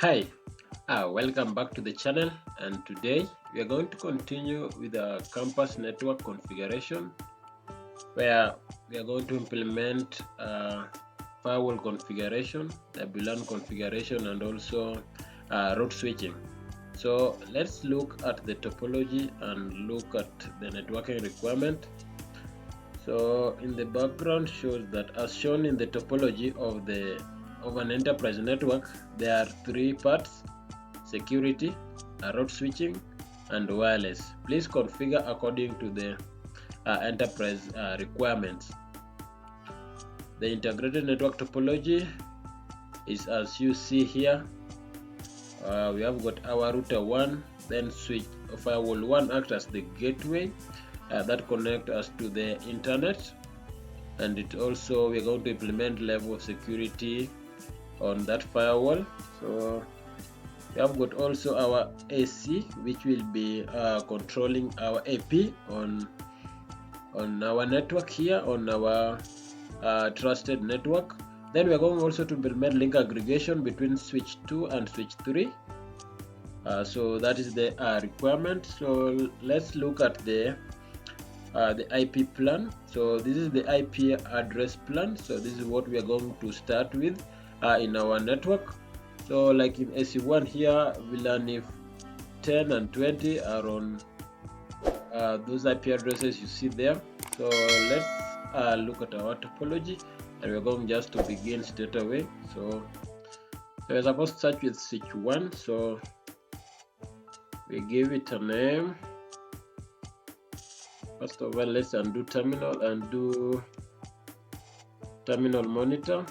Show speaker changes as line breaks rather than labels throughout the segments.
Hi, welcome back to the channel, and today we are going to continue with the campus network configuration where we are going to implement firewall configuration, WLAN configuration, and also route switching. So let's look at the topology and look at the networking requirement. So in the background shows that as shown in the topology of an enterprise network, there are three parts: security, route switching, and wireless. Please configure according to the enterprise requirements. The integrated network topology is as you see here. We have got our router 1, then switch firewall 1 acts as the gateway that connect us to the internet, and it also we're going to implement level of security on that firewall. So we have got also our AC, which will be controlling our AP on our network here, on our trusted network. Then we are going also to implement link aggregation between switch 2 and switch 3. So that is the requirement. So let's look at the IP plan. So this is the IP address plan. So this is what we are going to start with in our network. So like in AC1 here, VLAN if 10 and 20 are on those IP addresses you see there. So let's look at our topology, and we're going just to begin straight away. So we're supposed to start with switch 1. So we give it a name. First of all, let's undo terminal and do terminal monitor.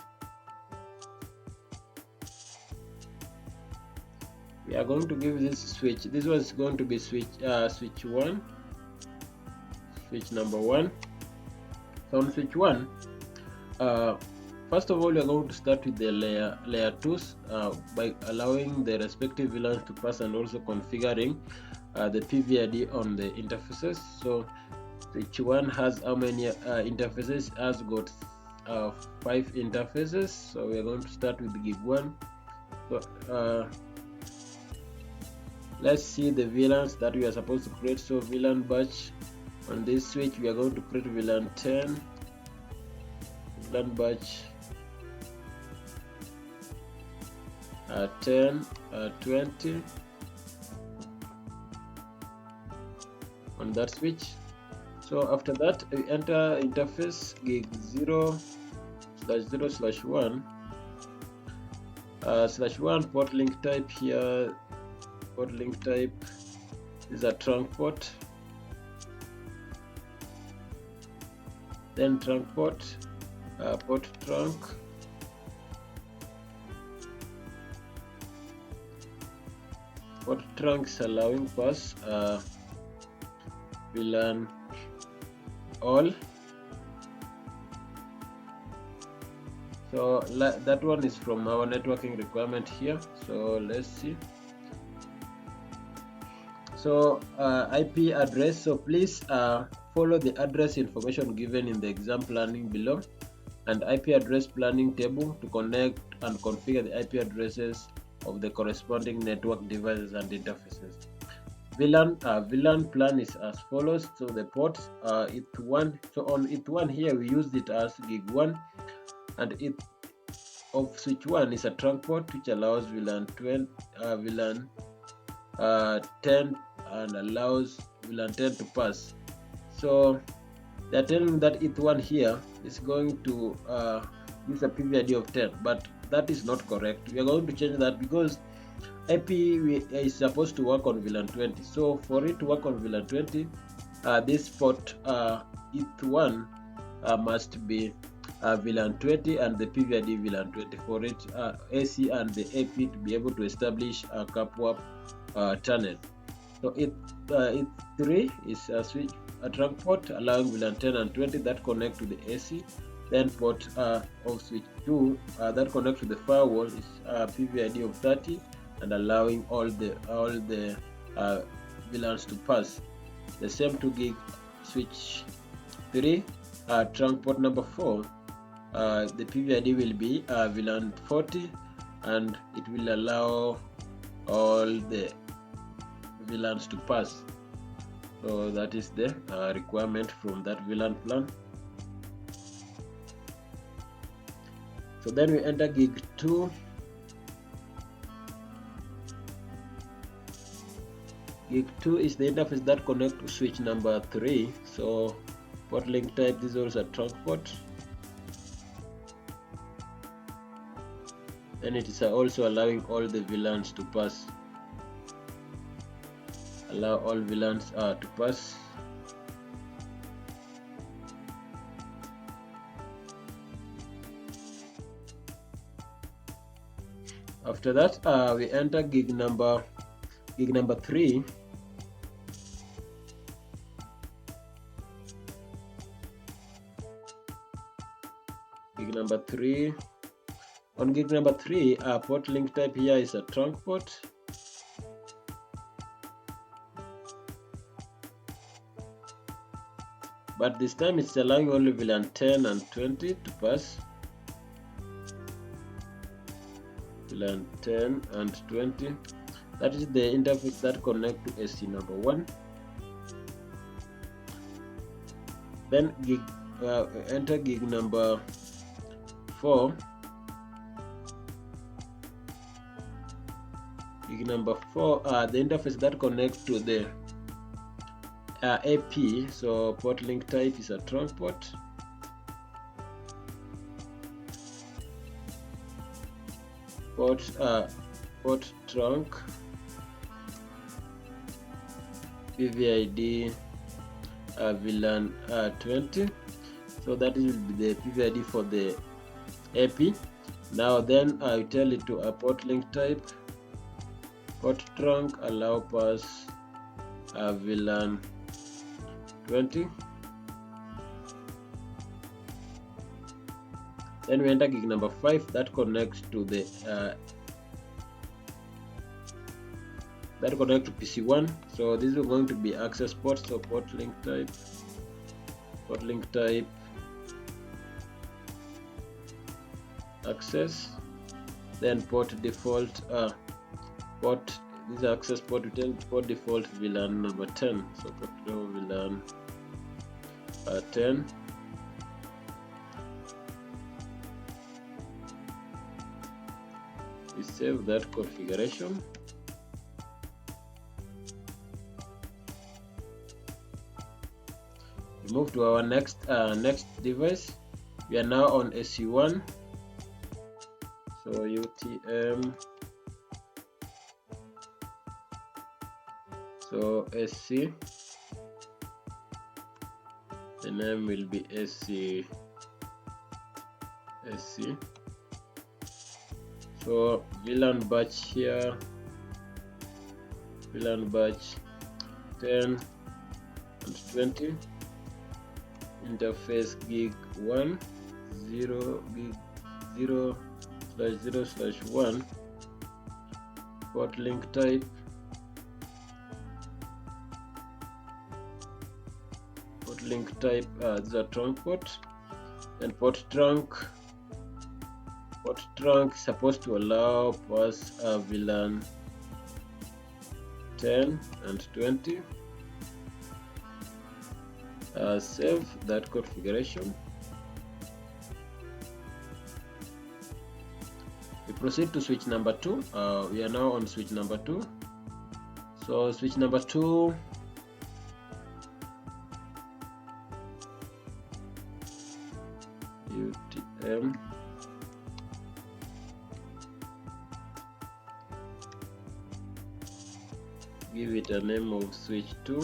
We are going to give this switch. This was going to be switch 1, switch number 1. So on switch 1, first of all, we are going to start with the layer 2s by allowing the respective VLANs to pass and also configuring the PVID on the interfaces. So switch 1 has how many interfaces? Has got 5 interfaces. So we are going to start with gig 1. So let's see the VLANs that we are supposed to create. So VLAN batch on this switch, we are going to create VLAN 10, VLAN batch 10, 20 on that switch. So after that, we enter interface gig 0/0/1 /1 port link type here. Port link type is a trunk port. Then trunk port, port trunk. Port trunks allowing pass VLAN all. So that one is from our networking requirement here. So let's see. So IP address. So please follow the address information given in the exam planning below, and IP address planning table to connect and configure the IP addresses of the corresponding network devices and interfaces. VLAN plan is as follows. So the ports ETH1. So on ETH1 here we used it as gig 1, and it of switch 1 is a trunk port which allows VLAN 10 and allows VLAN 10 to pass. So they're telling me that ETH1 here is going to use a PVID of 10, but that is not correct. We are going to change that because IP is supposed to work on VLAN 20. So for it to work on VLAN 20, this port ETH1 must be VLAN 20 and the PVID VLAN 20 for it AC and the AP to be able to establish a CAPWAP tunnel. So ETH3 is a trunk port allowing VLAN 10 and 20 that connect to the AC. Then port of switch 2 that connect to the firewall is PVID of 30 and allowing all the VLANs to pass. The same to gig switch 3 trunk port number 4. The PVID will be VLAN 40 and it will allow all the VLANs to pass. So that is the requirement from that VLAN plan. So then we enter gig 2. Gig 2 is the interface that connects to switch number 3. So port link type, this is also a trunk port. And it is also allowing all the VLANs to pass. Allow all VLANs to pass. After that, we enter gig number 3. Gig number 3. On gig number 3, port link type here is a trunk port. But this time it's allowing only VLAN 10 and 20 to pass. VLAN 10 and 20. That is the interface that connects to SC number 1. Then enter gig number 4. Gig number 4, the interface that connects to the AP. So port link type is a trunk port. Port trunk, PVID VLAN 20. So that will be the PVID for the AP. Now then I tell it to a port link type, port trunk, allow pass VLAN 20. Then we enter gig number 5 that connects to the PC1. So this is going to be access port. So port link type, access. Then port default port. This is access port. We tell port default VLAN number 10. So port VLAN 10. We save that configuration. We move to our next device. We are now on SC1. So UTM. So SC. The name will be SC. So VLAN batch here, VLAN batch 10 and 20, interface gig 1, 0, gig 0/0/1, port link type, this is a trunk port, and port trunk is supposed to allow pass VLAN 10 and 20. Save that configuration. We proceed to switch number 2. We are now on switch number 2. So switch number 2, UTM, give it a name of switch 2.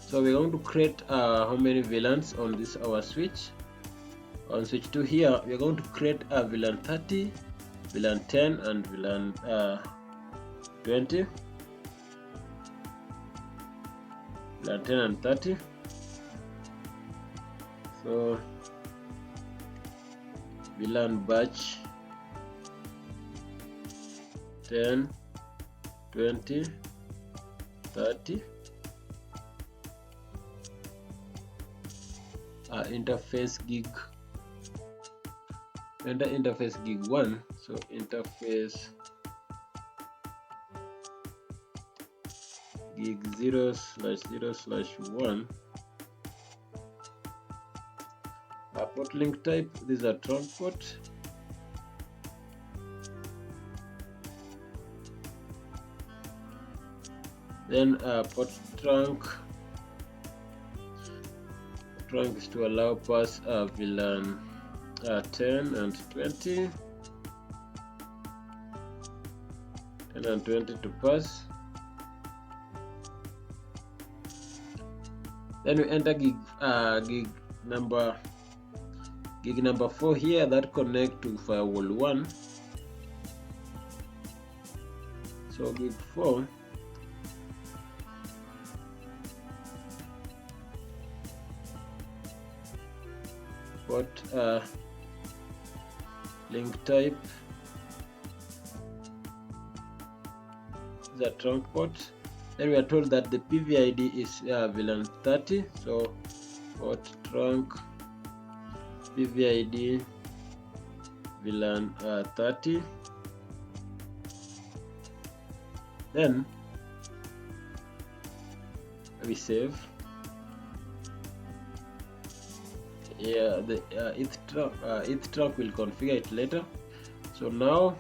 So we're going to create how many VLANs on this our switch. On switch 2 here, we're going to create a VLAN 30, VLAN 10 and VLAN 20. VLAN 10 and 30. So VLAN batch 10, 20, 30. interface gig, enter interface gig 1. So interface gig 0/0/1. Port link type, these are trunk port. Then port trunk is to allow pass VLAN 10 and 20, 10 and 20 to pass. Then we enter gig number 4 here, that connect to firewall 1. So gig 4 port link type is a trunk port. Then we are told that the PVID is VLAN 30, so port trunk PVID VLAN 30. Then we save. Yeah, the ETH trunk will configure it later. So now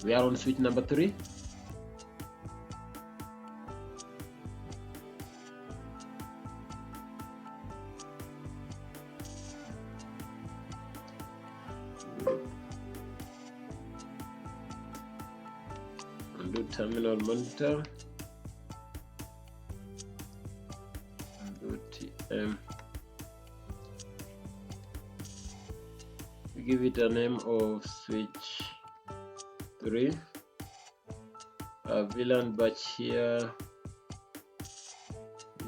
we are on switch number 3. Undo terminal monitor. Undo TM. We give it a name of switch 3. VLAN batch here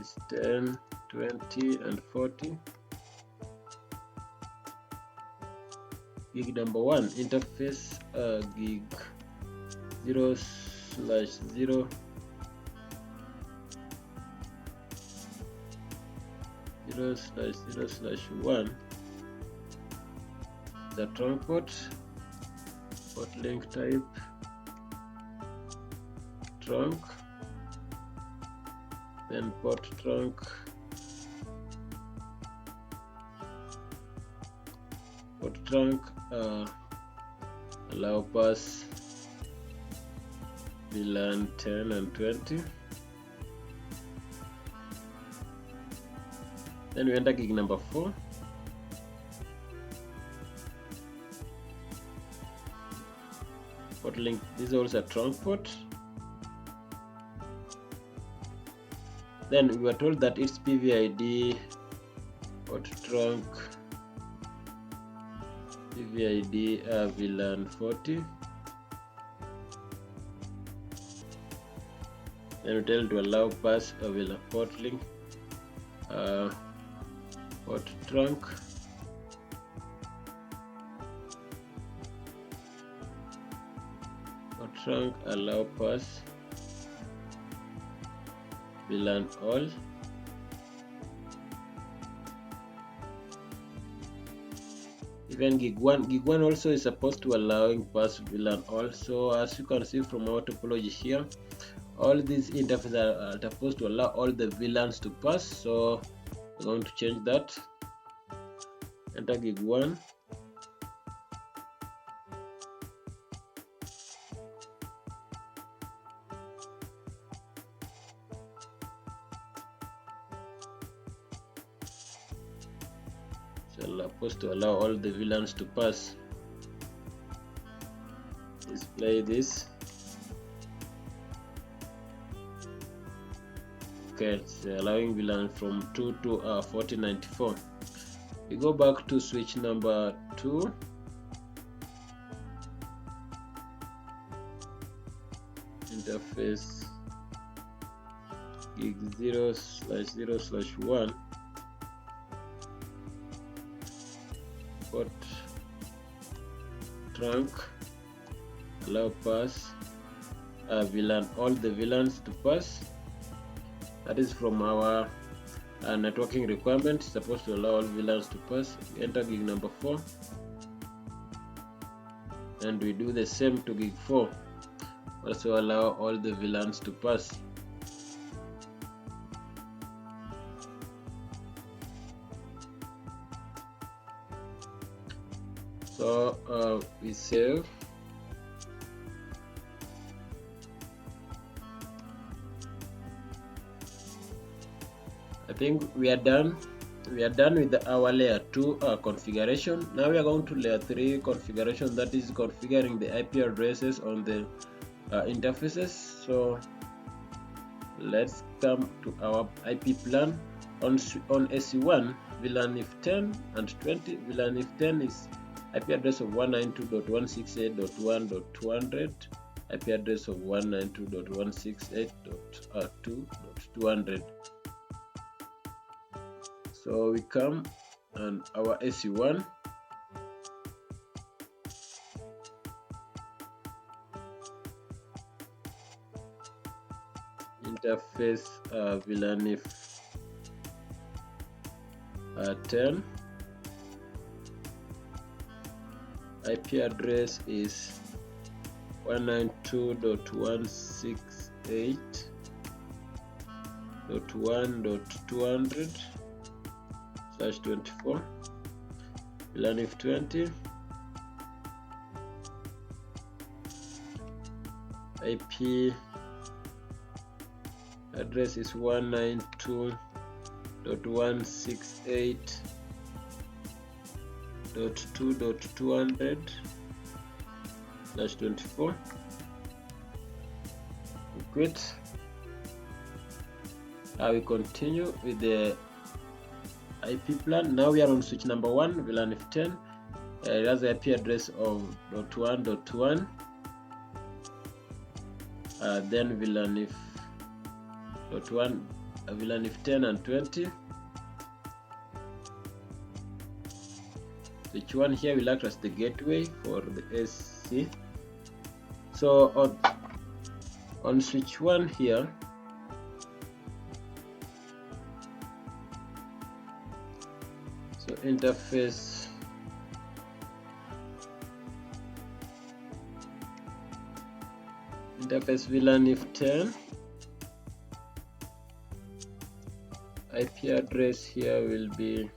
is 10, 20, and 40. Gig number 1, interface gig 0/0 0/0/1. The trunk port link type trunk, then port trunk allow pass VLAN 10 and 20. Then we enter gig number 4. Port link, this is also a trunk port. Then we were told that its PVID port trunk PVID VLAN 40. Then we tell to allow pass VLAN port link port trunk allow pass VLAN all. Even gig 1 also is supposed to allowing pass VLAN all. So as you can see from our topology here, all these interfaces are supposed to allow all the VLANs to pass. So we're going to change that. Enter gig 1. Supposed to allow all the VLANs to pass. Display this. Okay, it's allowing VLAN from 2 to 4094. We go back to switch number 2. Interface gig 0/0/1. Port trunk allow pass VLAN all the VLANs to pass. That is from our networking requirement is supposed to allow all VLANs to pass. We enter gig number 4, and we do the same to gig 4, also allow all the VLANs to pass. So we save. I think we are done. We are done with our layer 2 configuration. Now we are going to layer 3 configuration, that is configuring the IP addresses on the interfaces. So let's come to our IP plan. On SE1, VLAN if 10 and 20. VLAN if 10 is IP address of 192.168.1.200, IP address of 192.168.2.200. So we come and our SE1, interface VLAN if 10, IP address is 192.168.1.200/24. VLAN if 20, IP address is 192.168.2.200/24. We quit. We continue with the IP plan. Now we are on switch number 1, VLAN if 10. It has the IP address of .1.1. Then VLAN if .1, VLAN if 10 and 20. Switch 1 here will act as the gateway for the SC. So on switch 1 here, so interface VLAN if 10, IP address here will be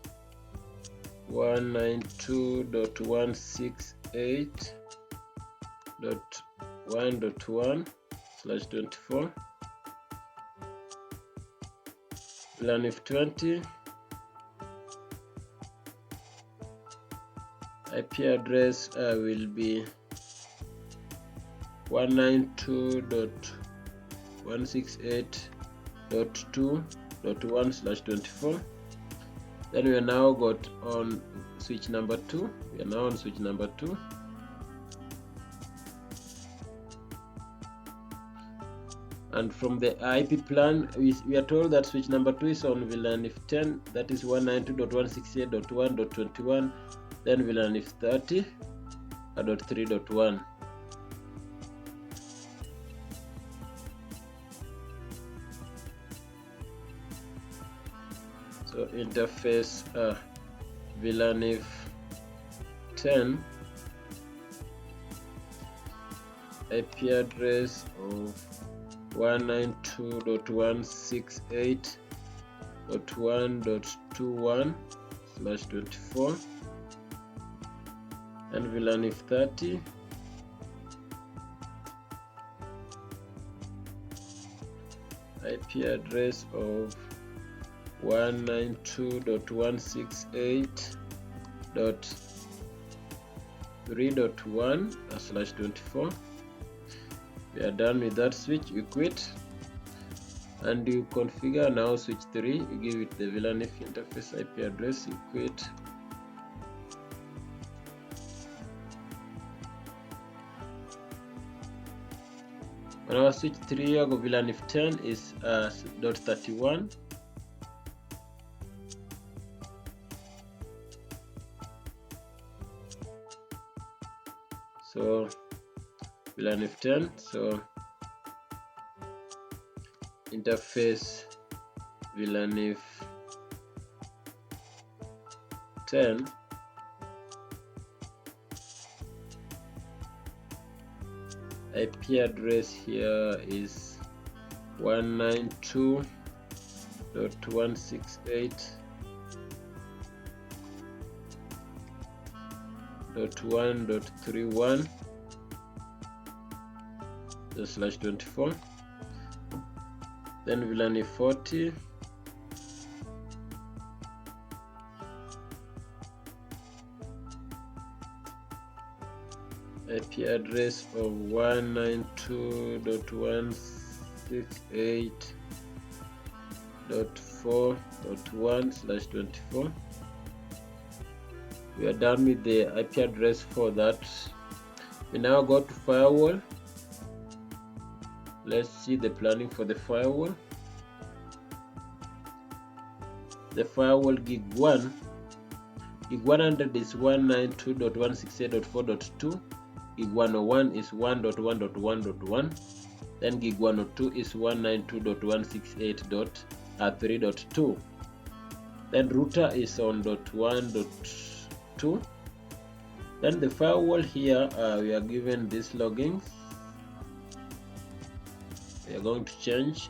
192.168.1.1/24. VLAN if 20, IP address will be 192.168.2.1/24. Then we are now got on switch number 2. We are now on switch number 2. And from the IP plan, we are told that switch number 2 is on VLAN if 10, that is 192.168.1.21. Then VLAN if 30.3.1. So interface VLAN if 10, IP address of 192.168.1.21/24, and VLAN if 30, IP address of 192.168.3.1/24. We are done with that switch. We quit, and you configure now switch 3. You give it the VLAN if interface IP address. You quit. On our switch 3, our VLAN if 10 is .31. So VLAN if 10, so interface VLAN if 10. IP address here is 192.168.1.31 /24. Then VLAN 40. IP address of 192.168.4.1/24. We are done with the IP address for that. We now go to firewall. Let's see the planning for the firewall. The firewall gig 1. Gig 100 is 192.168.4.2. Gig 101 is 1.1.1.1. Then gig 102 is 192.168.3.2. Then router is on .1.2. Then the firewall here, we are given these logins. We are going to change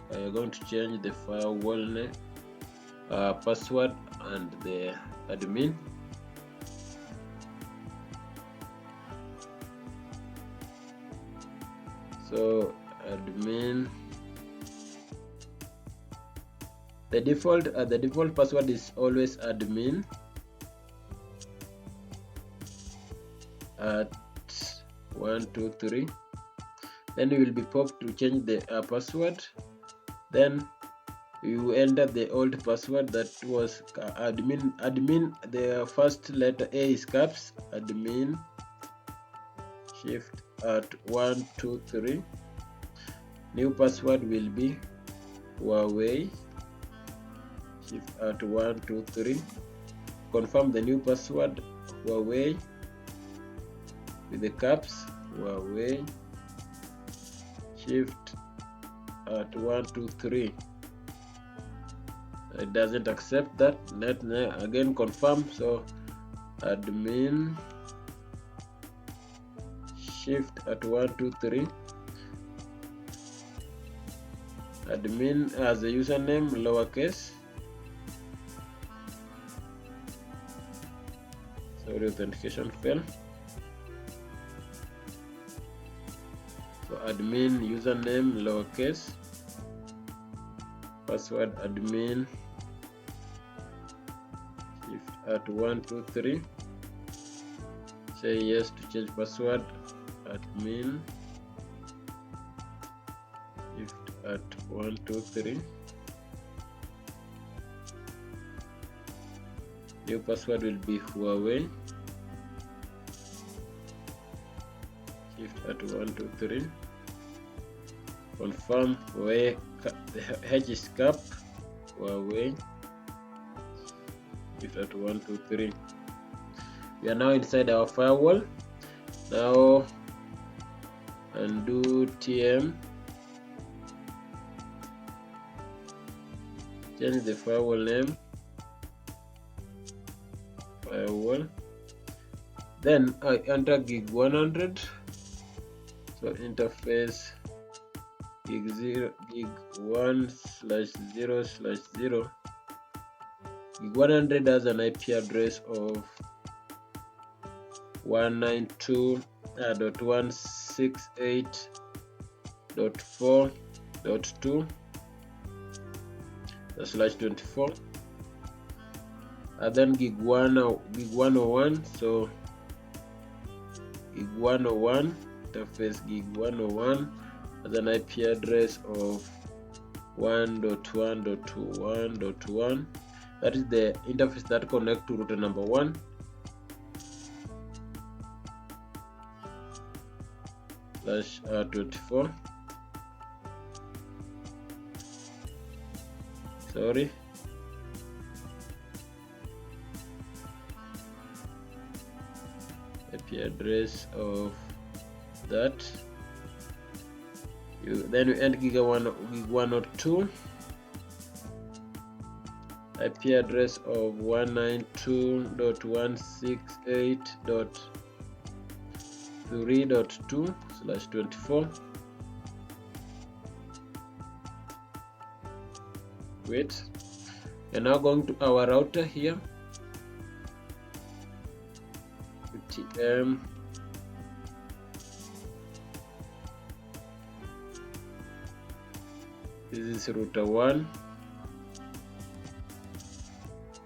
the firewall name, password, and the admin. So admin, the default password is always admin at 123. Then you will be popped to change the password. Then you enter the old password that was admin. The first letter A is caps, admin shift at 123. New password will be Huawei shift at 123. Confirm the new password, Huawei with the caps, Huawei shift at 123. It doesn't accept that. Let again confirm. So admin shift at 123. Admin as a username, lowercase. Sorry, authentication failed. So admin username, lowercase. Password admin shift at 123. Say yes to change password, admin shift at 123. New password will be Huawei shift at 123. Confirm Huawei, the H is cap, Huawei shift at 123. We are now inside our firewall. Now undo TM, change the firewall name, firewall. Then I enter gig 100. So interface gig 1/0/0. Gig 100 has an IP address of 192.168.4.2/24. And then gig 101. So gig 101, interface gig 101 has an IP address of 1.1.1.1. That is the interface that connects to router number 1. /24. Sorry. IP address of that. Then you enter gig 102. IP address of 192.168.3.2/24. Wait, we're now going to our router here. UTM this is router 1.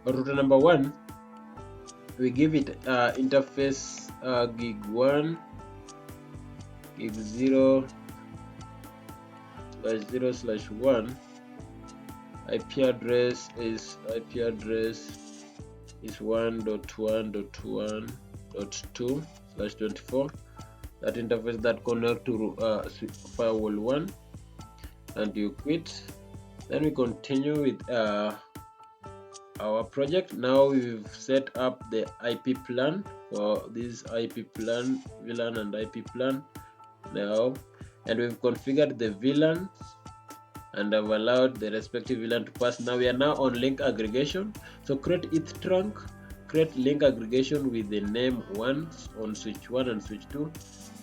Router number 1, we give it interface gig 1, gig 0/0/1. IP address is 1.1.1.2/24. That interface that connect to firewall 1, and you quit. Then we continue with our project. Now we've set up the IP plan for this IP plan, VLAN and IP plan now, and we've configured the VLANs and have allowed the respective VLAN to pass. Now we are now on link aggregation. So create eth trunk, create link aggregation with the name 1 on switch 1 and switch 2.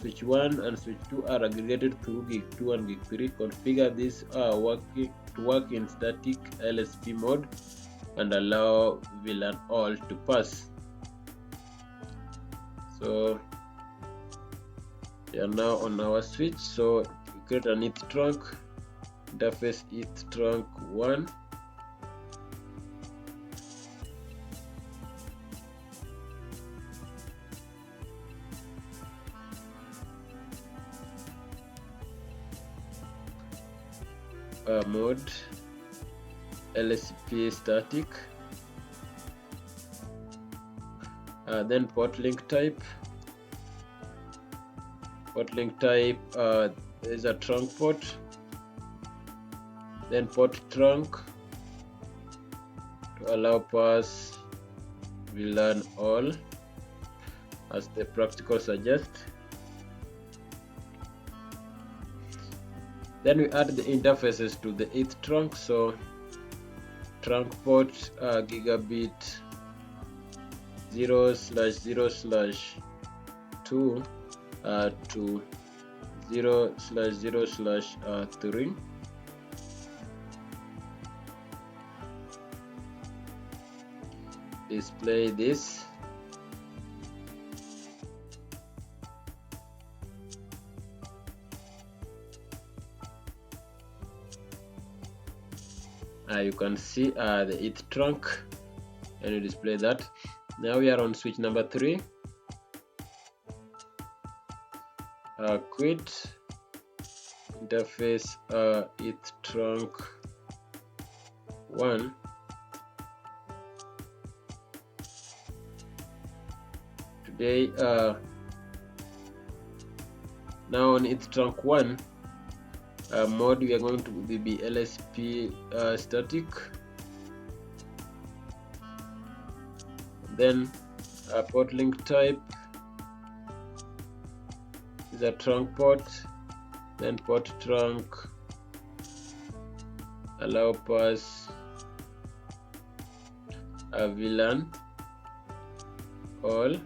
Switch 1 and switch 2 are aggregated through gig 2 and gig 3. Configure this to work in static LSP mode and allow VLAN all to pass. So we are now on our switch. So we create an eth trunk, interface eth trunk 1. Mode LSP static, then port link type. Port link type is a trunk port, then port trunk to allow pass VLAN all as the practical suggests. Then we add the interfaces to the eth trunk. So trunk port gigabit 0/0/2 to 0/0/3. Display this. You can see the eth trunk, and you display that. Now we are on switch number 3. Quit interface eth trunk 1. Today now on eth trunk 1 mode, we are going to be LSP static. Then port link type is a trunk port, then port trunk allow pass VLAN all.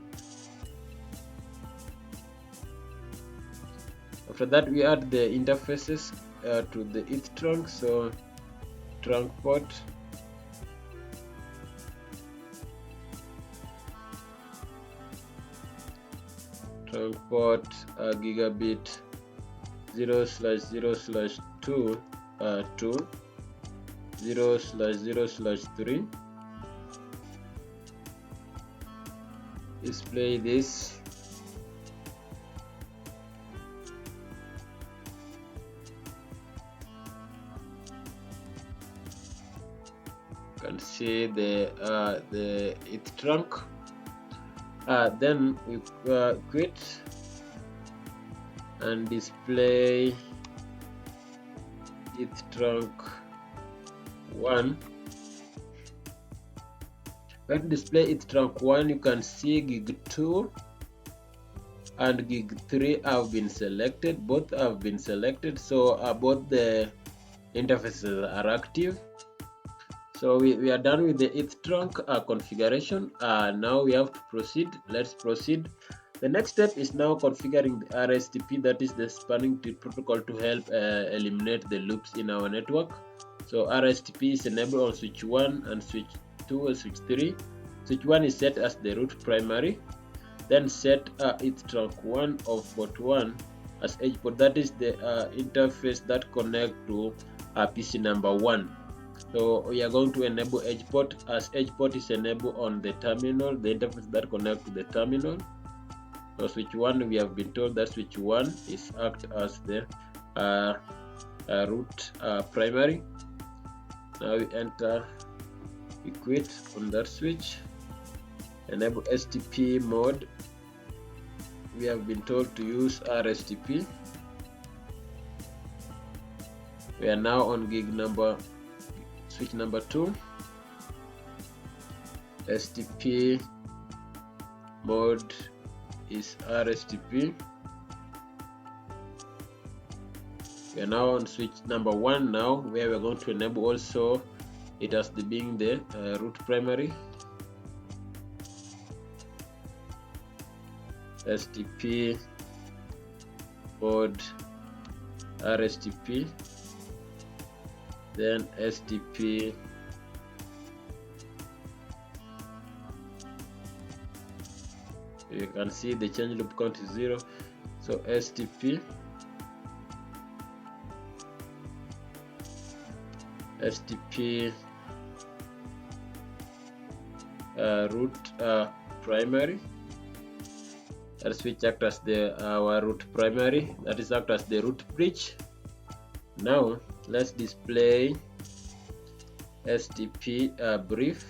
After that, we add the interfaces to the eth trunk. So trunk port, gigabit 0/0/2 to 0/0/3. Display this. Can see the eth trunk. Then we quit and display eth trunk 1. When you display eth trunk 1, you can see gig 2 and gig 3 have been selected. Both have been selected, so both the interfaces are active. So we are done with the ETH trunk configuration. Now we have to proceed. Let's proceed. The next step is now configuring the RSTP, that is the spanning tree protocol, to help eliminate the loops in our network. So RSTP is enabled on switch 1 and switch 2 and switch 3. Switch 1 is set as the root primary. Then set ETH trunk 1 of port 1 as edge port, that is the interface that connect to PC number 1. So we are going to enable edge port, as edge port is enabled on the terminal, the interface that connect to the terminal. So switch 1, we have been told that switch 1 is act as the root primary. Now we enter, we quit on that switch, enable STP mode. We have been told to use RSTP. We are now on switch number 2. STP mode is RSTP. We are now on switch number 1 now, where we are going to enable also it as being the root primary. STP mode RSTP, then STP you can see the change loop count is 0. So STP root primary, that switch act as our root primary, that is act as the root bridge. Now let's display STP brief.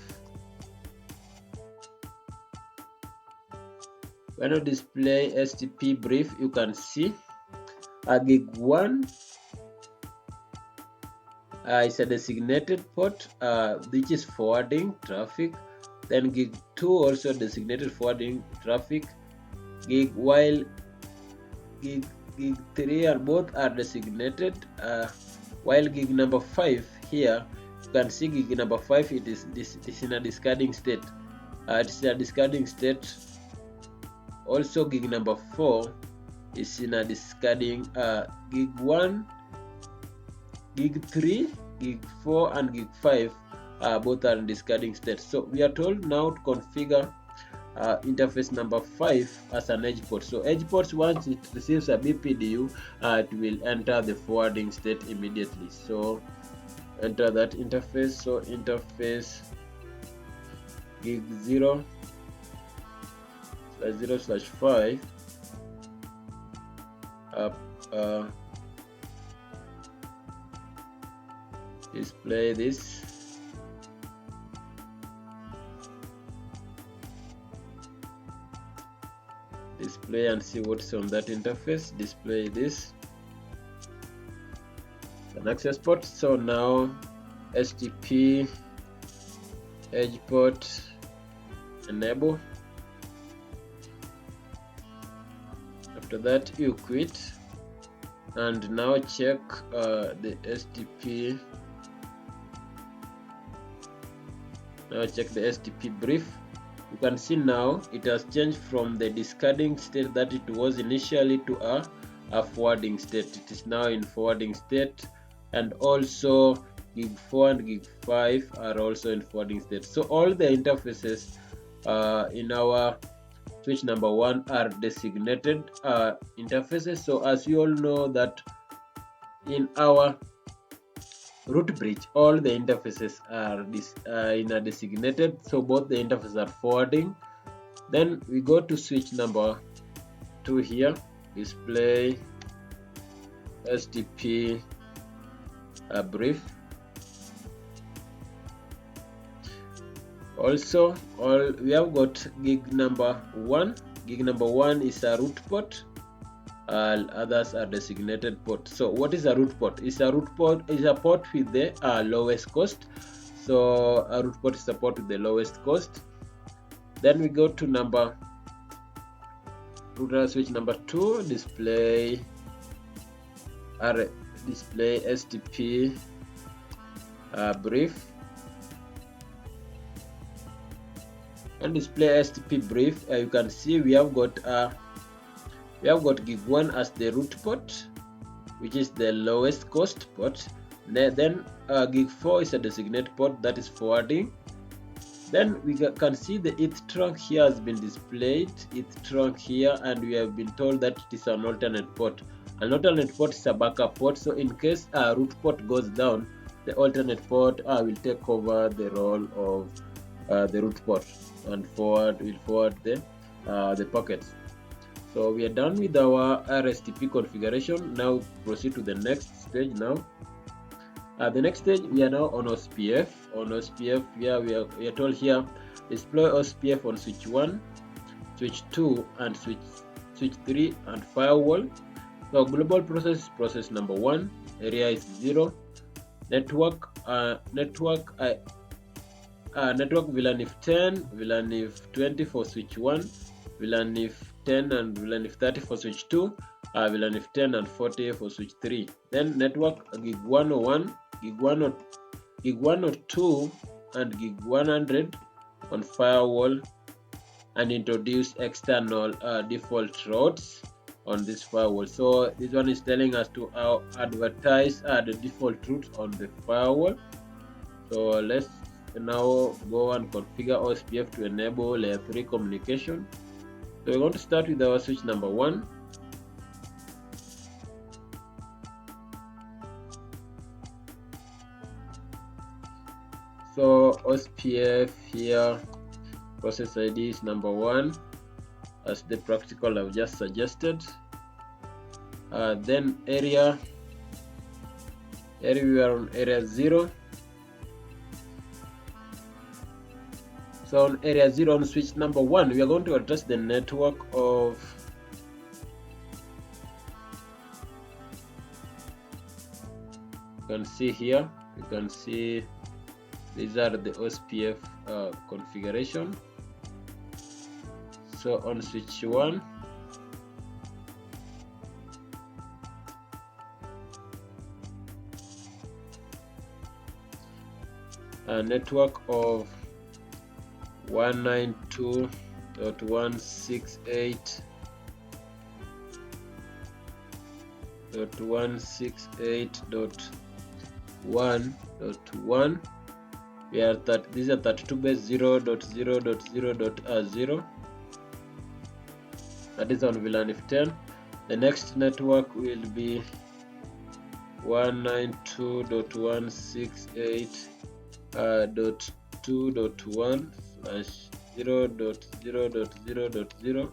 When you display STP brief, you can see gig 1 is a designated port which is forwarding traffic. Then gig 2 also designated forwarding traffic. While gig 3 and both are designated, while gig number 5 here, you can see gig number 5 it is in a discarding state. It is in a discarding state. Also gig number 4 is in a discarding. Gig 1, gig 3, gig 4 and gig 5 both are in discarding state. So we are told now to configure interface number 5 as an edge port. So edge ports, once it receives a BPDU, it will enter the forwarding state immediately. So enter that interface. So interface gig 0/0/5 display this. Display and see what's on that interface. Display this, an access port. So now STP edge port enable. After that you quit, and now check the STP. Now check the STP brief. You can see now it has changed from the discarding state that it was initially to a forwarding state. It is now in forwarding state, and also gig 4 and gig 5 are also in forwarding state. So all the interfaces in our switch number 1 are designated interfaces. So as you all know that in our root bridge, all the interfaces are in a designated, so both the interfaces are forwarding. Then we go to switch number 2 here, display STP brief. Also we have got gig number 1. Gig number 1 is a root port, others are designated port. So what is a root port? A root port is a port with the lowest cost. So a root port is a port with the lowest cost. Then we go to router switch number 2, display STP brief. and display STP brief. You can see we have got gig 1 as the root port, which is the lowest cost port. Then gig 4 is a designated port, that is forwarding. Then we can see the ETH trunk here has been displayed, ETH trunk here, and we have been told that it is an alternate port. An alternate port is a backup port, so in case a root port goes down, the alternate port will take over the role of the root port and will forward the packets. So we are done with our RSTP configuration. Now proceed to the next stage. Now the next stage, we are now on OSPF. On OSPF, yeah, we are told here deploy OSPF on switch 1, switch 2, and switch 3 and firewall. So global process number 1, area is 0. Network VLANIF 10, VLANIF 20 for switch 1, VLANIF 10 and VLANIF 30 for switch 2, VLANIF 10 and 40 for switch 3. Then network gig 101, gig 102 and gig 100 on firewall, and introduce external default routes on this firewall. So this one is telling us to advertise the default route on the firewall. So let's now go and configure OSPF to enable layer 3 communication. So we're going to start with our switch number 1. So OSPF here, process ID is number 1, as the practical I've just suggested. Then area we are on area 0. So on area 0 on switch number 1, we are going to address the network of you can see here, you can see these are the OSPF configuration. So on switch 1, a network of 192.168.168.1.1. We are these are 32 base 0.0.0.0.0. That is on VLANIF 10. The next network will be 192.168.2.1/0.0.0.0.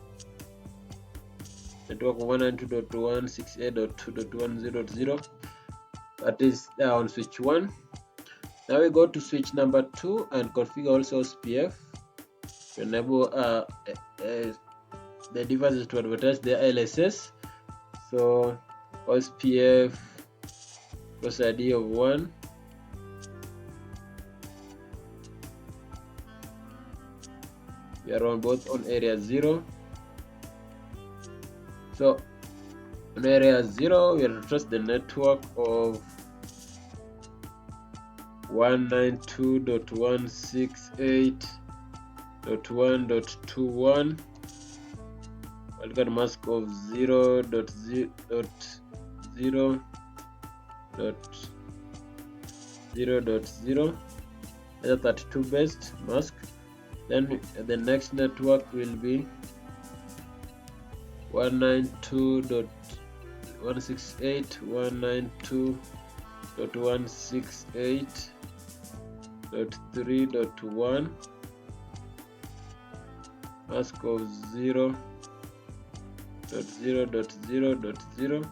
Network 192.168.2.1.0.0. That is on switch 1. Now we go to switch number 2 and configure also OSPF to enable the devices to advertise their LSS. So OSPF process ID of 1. We are on both on area 0. So on area 0, we address the network of 192.168.1.21. I've got a mask of 0.0.0.0. That's a 32 based mask. Then the next network will be 192.168.168.3.1. Mask of 0.0.0.0.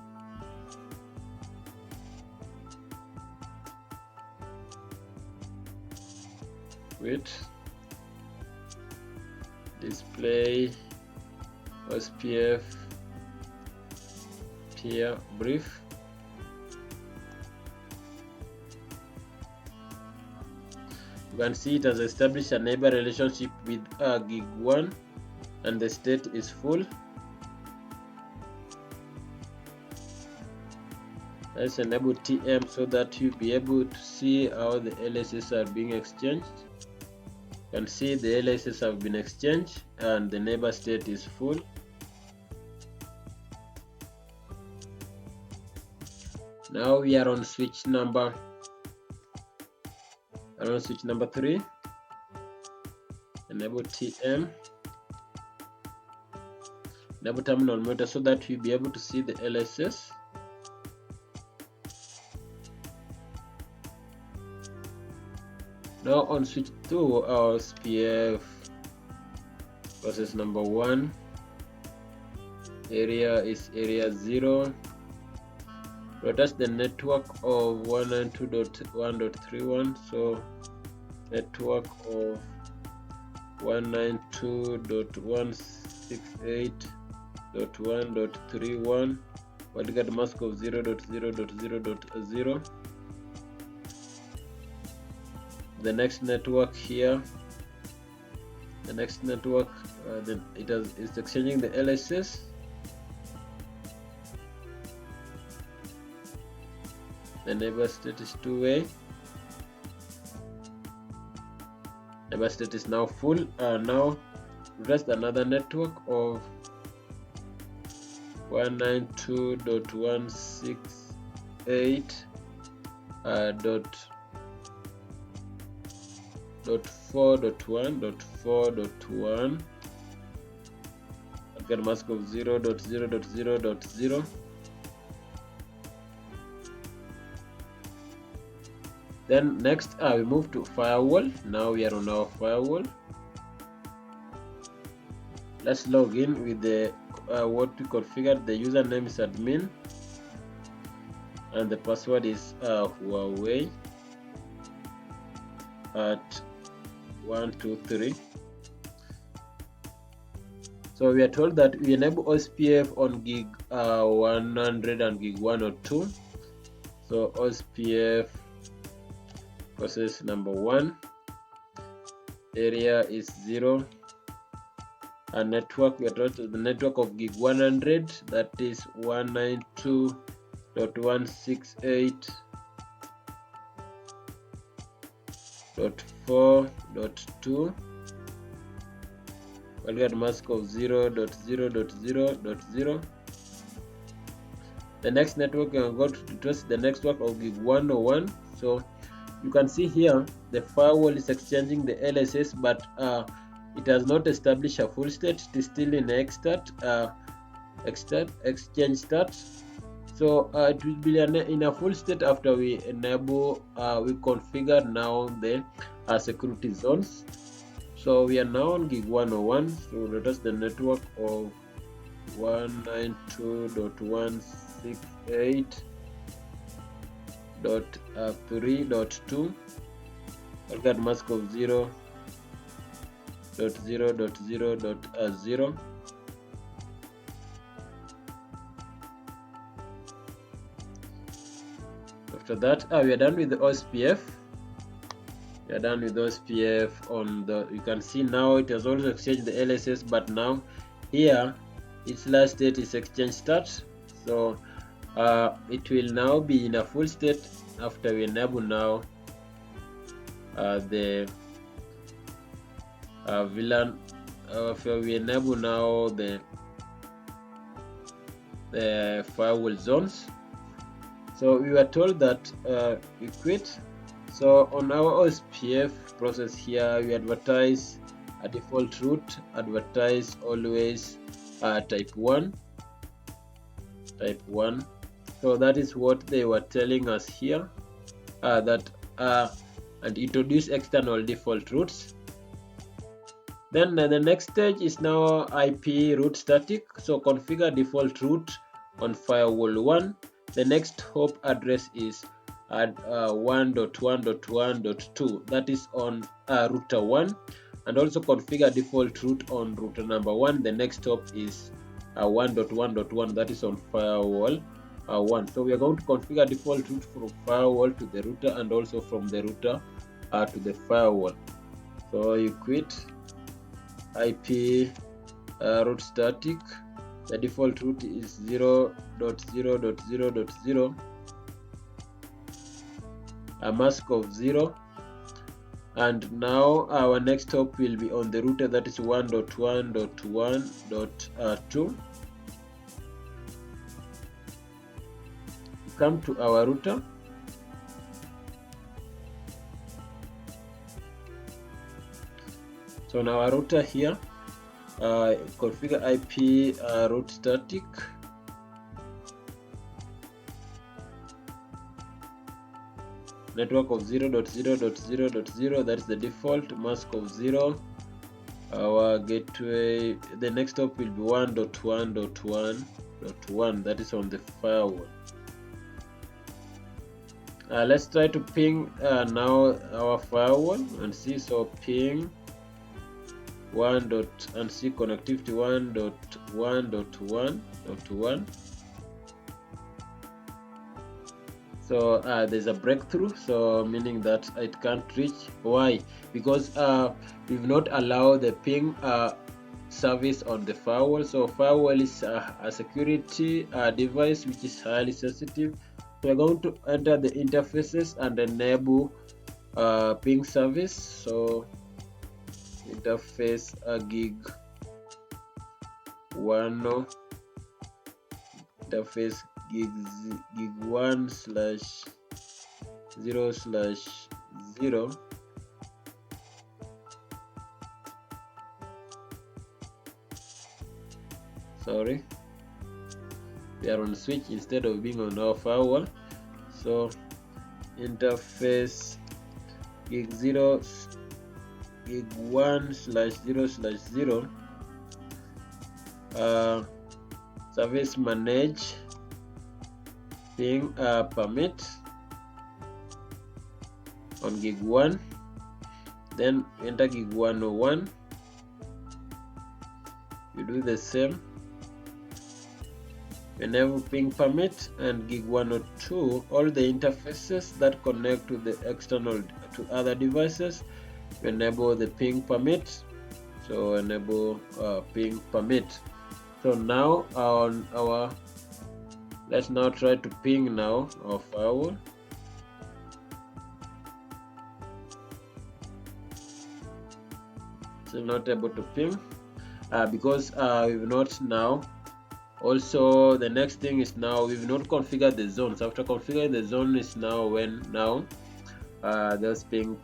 Wait. Display OSPF peer brief. You can see it has established a neighbor relationship with gig 1 and the state is full. Let's enable TM so that you'll be able to see how the LSS are being exchanged. You can see the LSS have been exchanged and the neighbor state is full. Now we are on switch number 3. Enable TM, enable terminal monitor so that we'll be able to see the LSS. Now on switch 2, our OSPF process number 1, area is area 0. We'll touch the network of 192.1.31, so network of 192.168.1.31, wildcard mask of 0.0.0.0.0. The next network here, the next network, it's exchanging the LSS. The neighbor state is two-way. Neighbor state is now full. Now rest another network of 192.168.4.1. I've got a mask of 0.0.0.0.0. Then next we move to firewall. Now we are on our firewall. Let's log in with the what we configured. The username is admin and the password is Huawei at 123. So we are told that we enable OSPF on gig 100 and gig 102. So OSPF process number 1, area is 0, and network, we are told the network of gig 100, that is 192.168.4.2. we'll get mask of 0.0.0.0.0. The next network, we are going to test the network of gig 101. So you can see here the firewall is exchanging the LSS, but it has not established a full state. It is still in exchange start. So it will be in a full state after we enable, we configure now the security zones. So we are now on gig 101. So let us the network of 192.168.3.2. I'll get mask of 0.0.0.0. After that, we are done with the OSPF. We are done with OSPF on the. You can see now it has also exchanged the LSS, but now here its last state is exchange start. So it will now be in a full state after we enable now the VLAN. After we enable now the firewall zones. So we were told that we quit. So on our OSPF process here, we advertise a default route, advertise always type 1. So that is what they were telling us here, that and introduce external default routes. Then the next stage is now IP route static. So configure default route on firewall 1. The next hop address is at 1.1.1.2, that is on router 1, and also configure default route on router number 1. The next hop is 1.1.1, that is on firewall 1. So we are going to configure default route from firewall to the router and also from the router to the firewall. So you quit IP route static. The default route is 0.0.0.0, a mask of 0. And now our next hop will be on the router, that is 1.1.1.2. Come to our router. So on our router here, configure IP route static. Network of 0.0.0.0, that's the default. Mask of 0. Our gateway, the next hop will be 1.1.1.1, that is on the firewall. Let's try to ping now our firewall and see. So ping 1. And see connectivity 1.1.1.1. So there's a breakthrough, so meaning that it can't reach. Why? Because we've not allowed the ping service on the firewall. So firewall is a security device which is highly sensitive. We're going to enter the interfaces and enable ping service. So interface gig 1, interface gig 1/0/0. Sorry, we are on switch instead of being on our firewall. So interface gig 1/0/0 service manage ping permit on gig 1, then enter gig 101. You do the same, enable ping permit, and gig 102, all the interfaces that connect to the external to other devices, enable the ping permit. So enable ping permit. So now on our, let's now try to ping now our firewall. Still not able to ping because we've not now. Also, the next thing is now we've not configured the zones. After configuring the zone is now when now this ping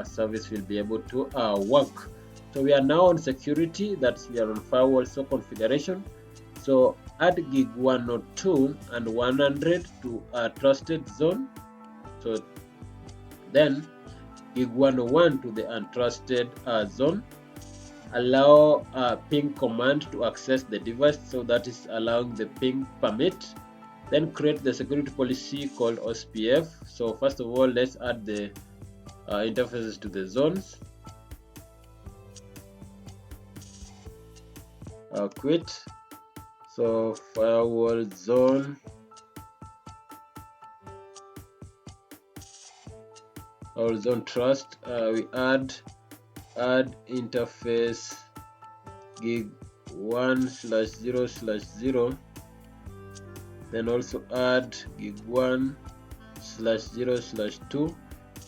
service will be able to work. So we are now on security, that's we are on firewall, so configuration. So add gig 102 and 100 to a trusted zone. So then gig 101 to the untrusted zone. Allow ping command to access the device, so that is allowing the ping permit. Then create the security policy called OSPF. So first of all, let's add the interfaces to the zones. Quit. So firewall zone, our zone trust, we add interface gig 1/0/0, then also add gig 1/0/2.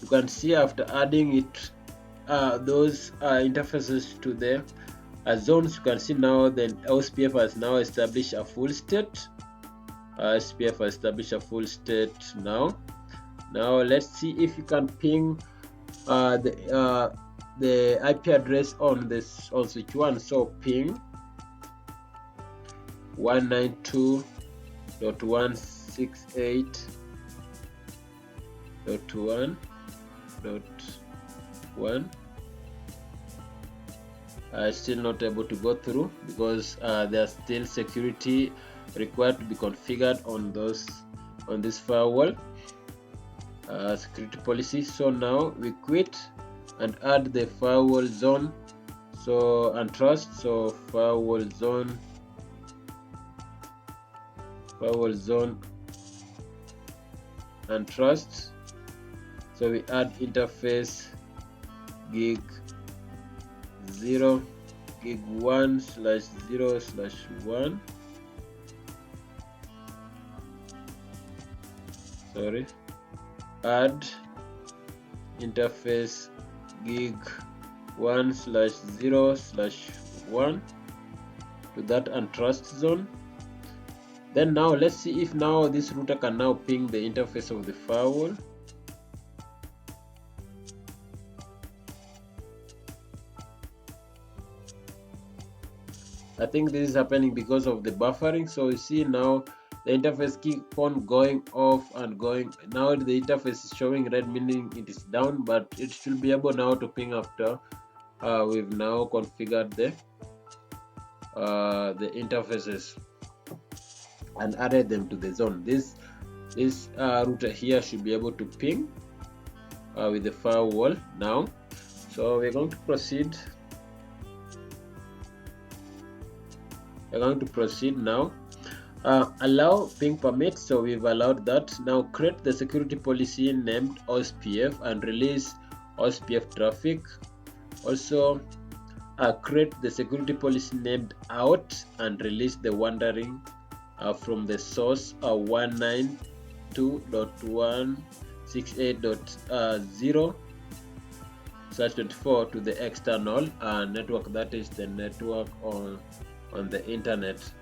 You can see after adding it those interfaces to the zones, you can see now the OSPF has now established a full state. OSPF has established a full state now. Now let's see if you can ping the IP address on this on switch 1. So ping 192.168.1.1. Still not able to go through because there's still security required to be configured on this firewall security policy. So now we quit and add the firewall zone, so and trust. So firewall zone and trust. So we add interface gig 1/0/1. Sorry, add interface gig 1/0/1 to that untrust zone. Then now let's see if now this router can now ping the interface of the firewall. I think this is happening because of the buffering. So you see now the interface keep on going off and going. Now the interface is showing red, meaning it is down, but it should be able now to ping after we've now configured the interfaces and added them to the zone. This router here should be able to ping with the firewall now. So we're going to proceed. We're going to proceed now. Allow ping permit. So we've allowed that. Now create the security policy named OSPF and release OSPF traffic. Also create the security policy named out and release the wandering from the source 192.168.0/24 to the external network, that is the network on the internet.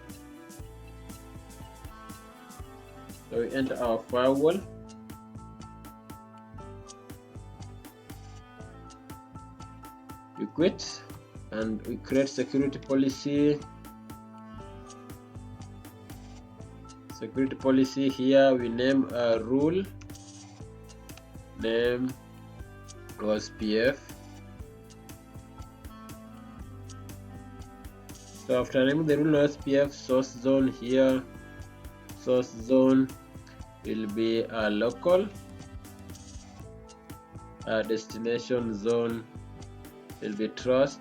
So we enter our firewall. We quit and we create security policy. Security policy here we name a rule name OSPF. So after naming the rule OSPF, source zone here, source zone will be a local, destination zone will be trust,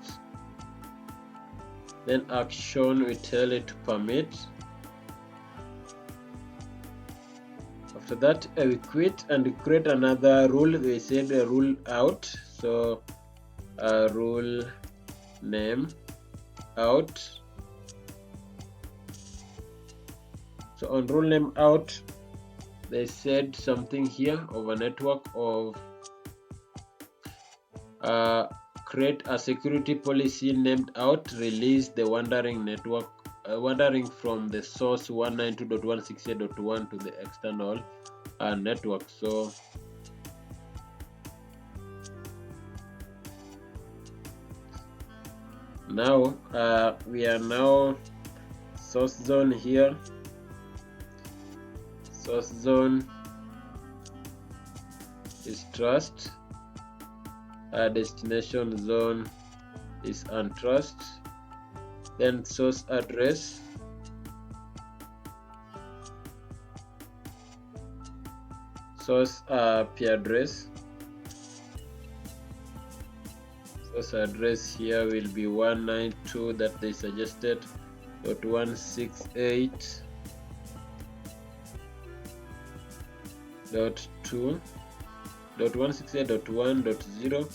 then action we tell it to permit. After that we quit and we create another rule. We said a rule out, so rule name out. So on rule name out they said something here of a network of create a security policy named out, release the wandering network wandering from the source 192.168.1 to the external network. So now we are now source zone here. Source zone is trust, destination zone is untrust, then source address source IP address. Source address here will be 192 that they suggested .168.2.168.1.0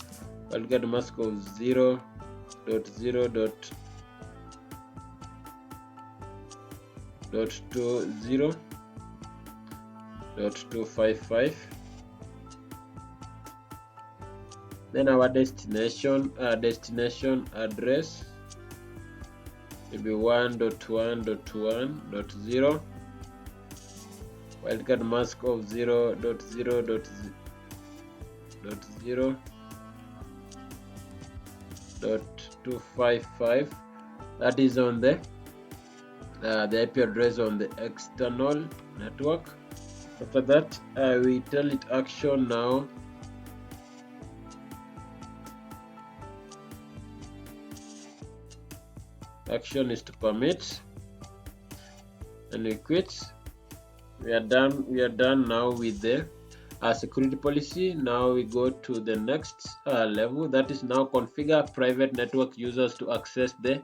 wildcard mask of 0.0.20.255. Then our destination address will be 1.1.1.0 wildcard mask of 0.0.0.255. that is on the IP address on the external network. After that we tell it action now. Action is to permit and we quit. We are done now with the security policy. Now we go to the next level, that is now configure private network users to access the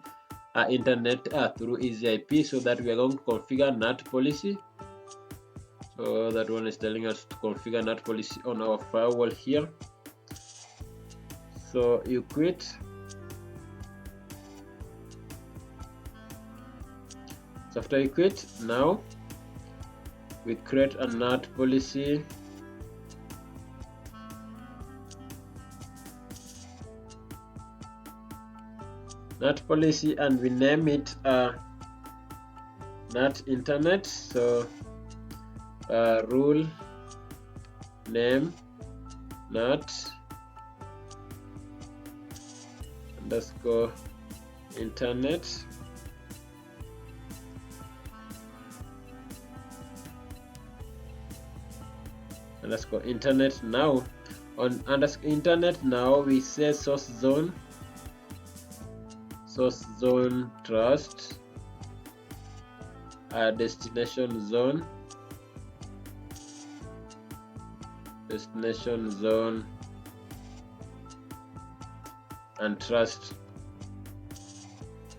internet through EasyIP. So that we are going to configure NAT policy. So that one is telling us to configure NAT policy on our firewall here. So you quit. So after you quit, now we create a NAT policy. NAT policy, and we name it NAT internet. So rule name NAT underscore internet. Underscore internet. Now on underscore internet, now we say source zone trust, destination zone and trust.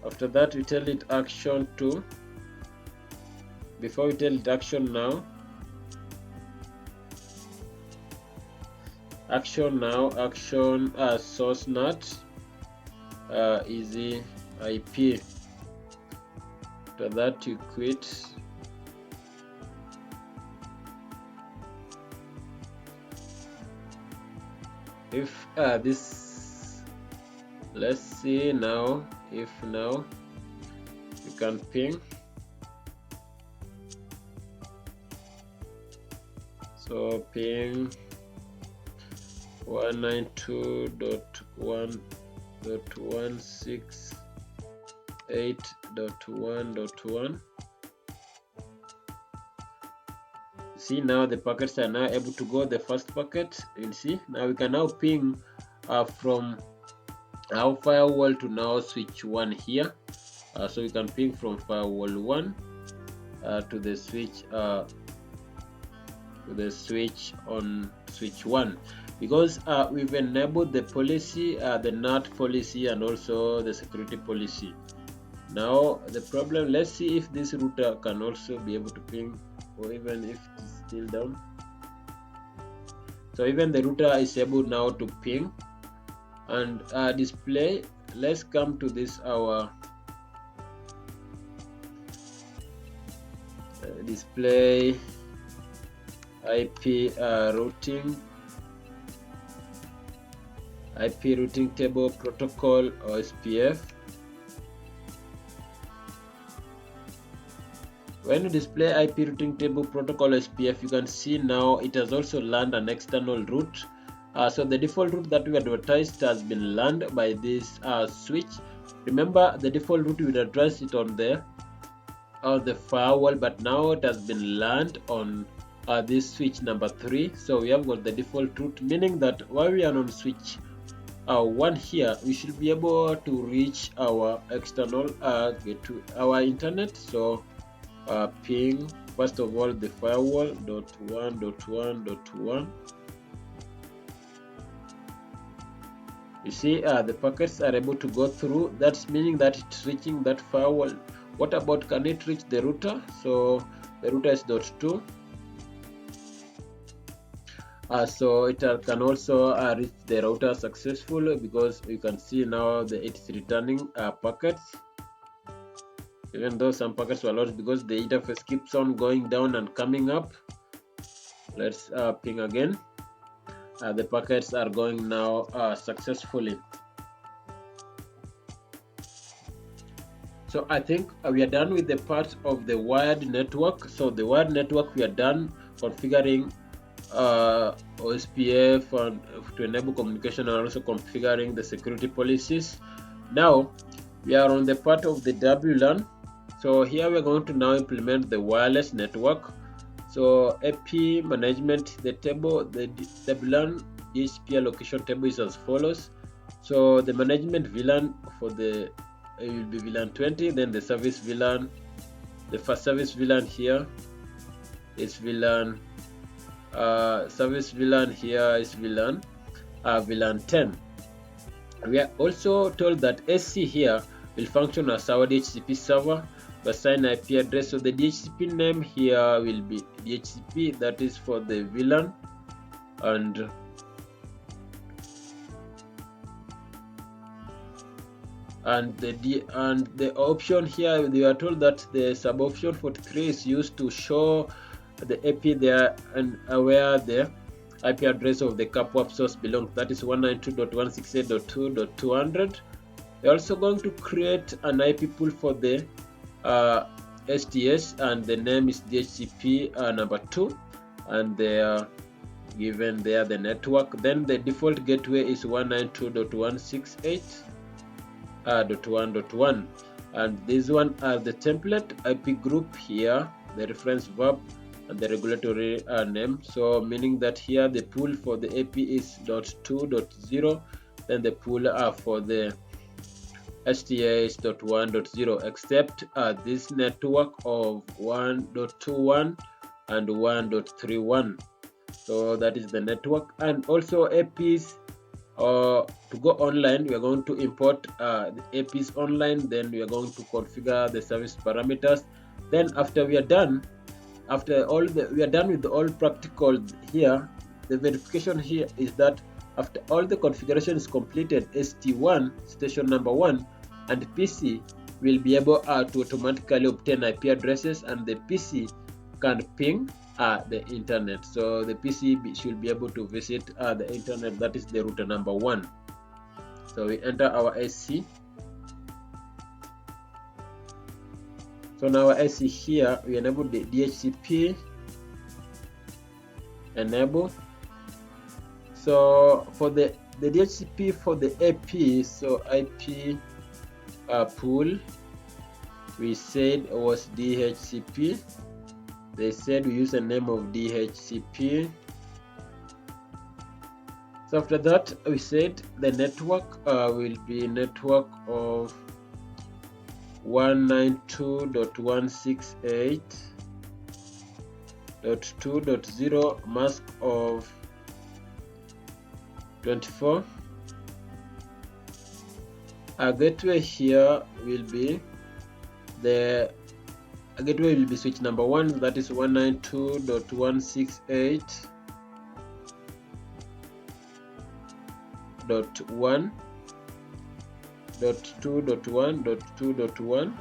After that, we tell it action 2. Before we tell it action now, source NAT easy IP. After that, you quit. If this, let's see now, if now you can ping. So ping 192.1.168.1.1. See, now the packets are now able to go. The first packet, you can see now we can now ping from our firewall to now switch 1 here. So we can ping from firewall 1 to the switch on switch 1, because we've enabled the policy, the NAT policy, and also the security policy. Now the problem, let's see if this router can also be able to ping, or even if it's still down. So even the router is able now to ping and display. Let's come to this our display IP routing table protocol OSPF. When you display IP routing table protocol OSPF, you can see now it has also learned an external route. So the default route that we advertised has been learned by this switch. Remember, the default route we would address it on the firewall, but now it has been learned on this switch number 3. So we have got the default route, meaning that while we are on switch 1 here, we should be able to reach our external get to our internet. So ping first of all the firewall .1.1.1. You see the packets are able to go through. That's meaning that it's reaching that firewall. What about, can it reach the router? So the router is .2. So it can also reach the router successfully, because you can see now that it's returning packets, even though some packets were lost because the interface keeps on going down and coming up. Let's ping again. The packets are going now successfully. So I think we are done with the part of the wired network. So the wired network, we are done configuring OSPF and to enable communication, and also configuring the security policies. Now we are on the part of the WLAN. So here we are going to now implement the wireless network. So AP management, the table, the WLAN DHCP allocation table is as follows. So the management VLAN for the it will be VLAN 20, then the service VLAN, the first service VLAN here is VLAN, service VLAN here is VLAN 10. We are also told that SC here will function as our DHCP server to assign IP address. So the DHCP name here will be DHCP, that is for the VLAN, and the option here, we are told that the sub option 43 is used to show the AP there and where the IP address of the CAPWAP source belongs, that is 192.168.2.200. We're also going to create an IP pool for the STS, and the name is DHCP number 2, and they are given there the network. Then the default gateway is 192.168.1.1, and this one are the template IP group here, the reference verb, and the regulatory name. So meaning that here the pool for the AP is .2.0, then the pool for the STA is .1.0, except this network of 1.21 and 1.31. So that is the network. And also APs to go online, we are going to import the APs online. Then we are going to configure the service parameters. Then after we are done, we are done with all practical here, the verification here is that after all the configuration is completed, ST1 station number 1 and PC will be able to automatically obtain IP addresses, and the PC can ping the internet. So the PC should be able to visit the internet. That is the router number 1. So we enter our SC. So now our SC here, we enable the DHCP, enable. So for the DHCP for the AP, so IP pool, we said was DHCP. They said we use the name of DHCP. So after that, we said the network will be network of 192.168.2.0, mask of 24. Our gateway here will be switch number 1, that is 192.168.1.2.1.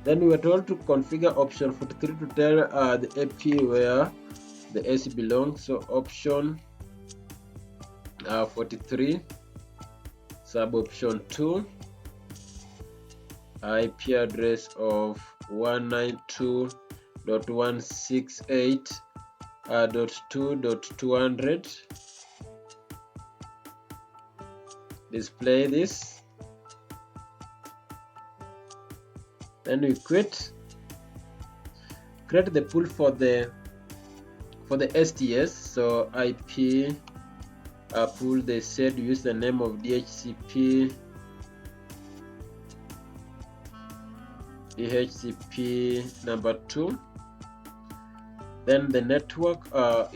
Then we were told to configure option 43 to tell the AP where the AC belongs. So option 43, sub option 2, IP address of 192.168.2.200. Display this. Then we create the pool for the STS. So IP pool, they said use the name of DHCP number 2. Then the network will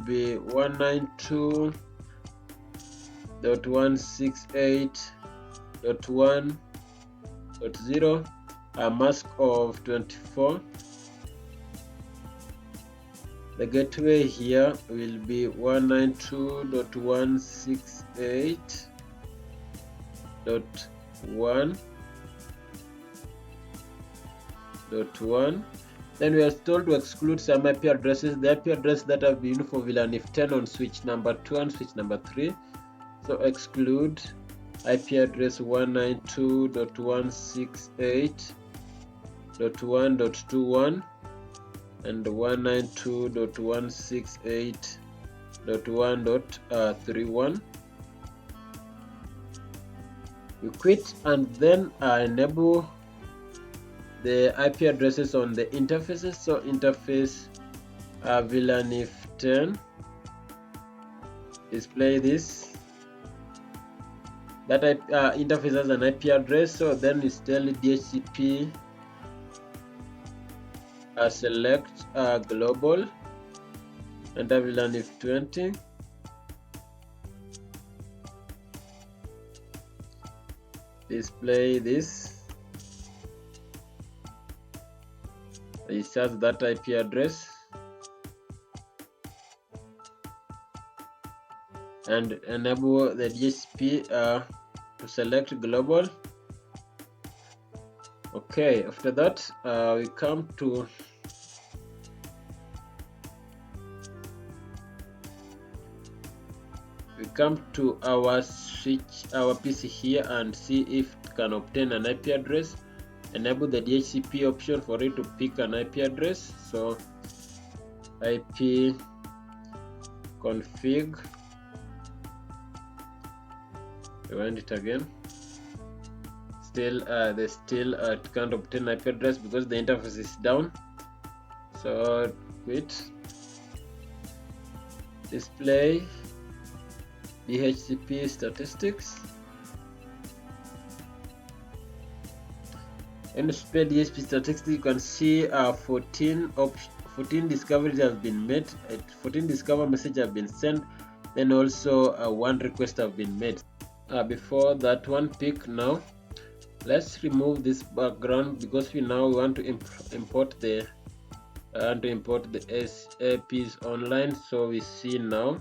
be 192.168.1.0, a mask of 24. The gateway here will be 192.168.1.1. Then we are told to exclude some IP addresses. The IP address that have been for VLAN if 10 on switch number 2 and switch number 3. So exclude IP address 192.168.1.21 and 192.168.1.31. We quit and then enable the IP addresses on the interfaces. So interface VLAN if 10, display this. That interface has an IP address. So then we tell DHCP select global, enter VLAN if 20. Display this. Insert that IP address and enable the DHCP to select global. Okay, after that we come to come to our PC here and see if it can obtain an IP address. Enable the DHCP option for it to pick an IP address. So IP config, rewind it again. Still it can't obtain IP address because the interface is down. So quit. Display DHCP statistics. In display DHCP statistics, you can see 14 discoveries have been made, 14 discover messages have been sent, then also one request have been made. Before that one pick, now let's remove this background because we want to import the APs online. So we see now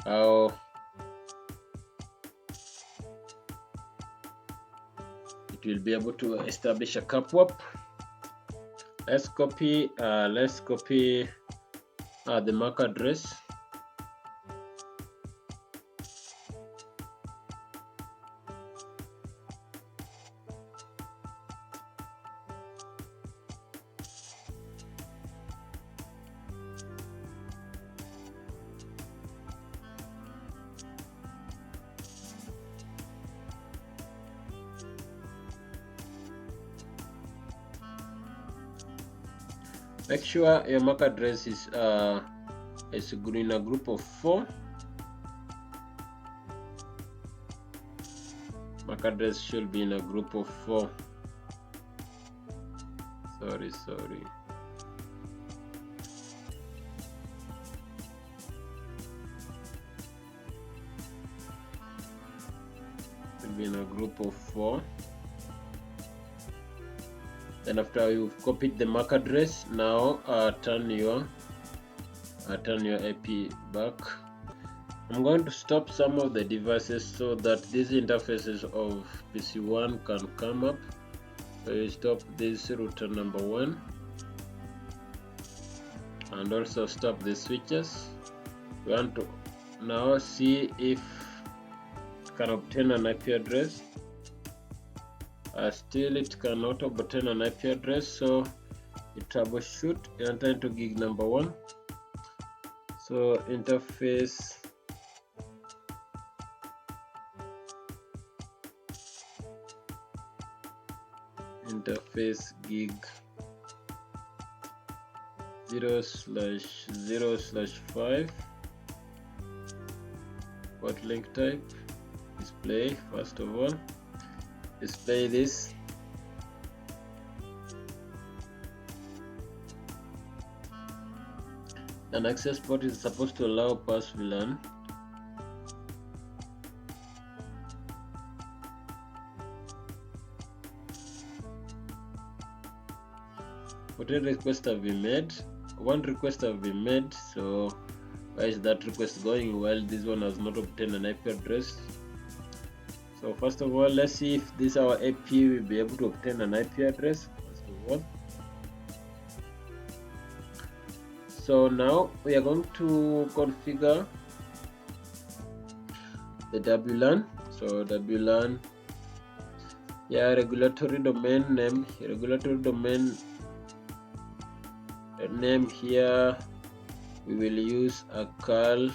how it will be able to establish a capwap. Let's copy the MAC address. Make sure your MAC address is in a group of 4. MAC address should be in a group of 4. Sorry. Should be in a group of 4. Then after you've copied the MAC address, now turn your IP back. I'm going to stop some of the devices so that these interfaces of PC1 can come up. So you stop this router number 1 and also stop the switches. We want to now see if it can obtain an IP address. Still it cannot obtain an IP address, so you troubleshoot, enter into gig number 1. So interface gig 0/0/5. Port link type, display. First of all, display this. An access port is supposed to allow pass VLAN. What request have been made? One request have been made. So why is that request going? Well, this one has not obtained an IP address. So first of all, let's see if this our AP will be able to obtain an IP address. First of all, so now we are going to configure the WLAN. So WLAN, regulatory domain name. Regulatory domain name here we will use a calcom.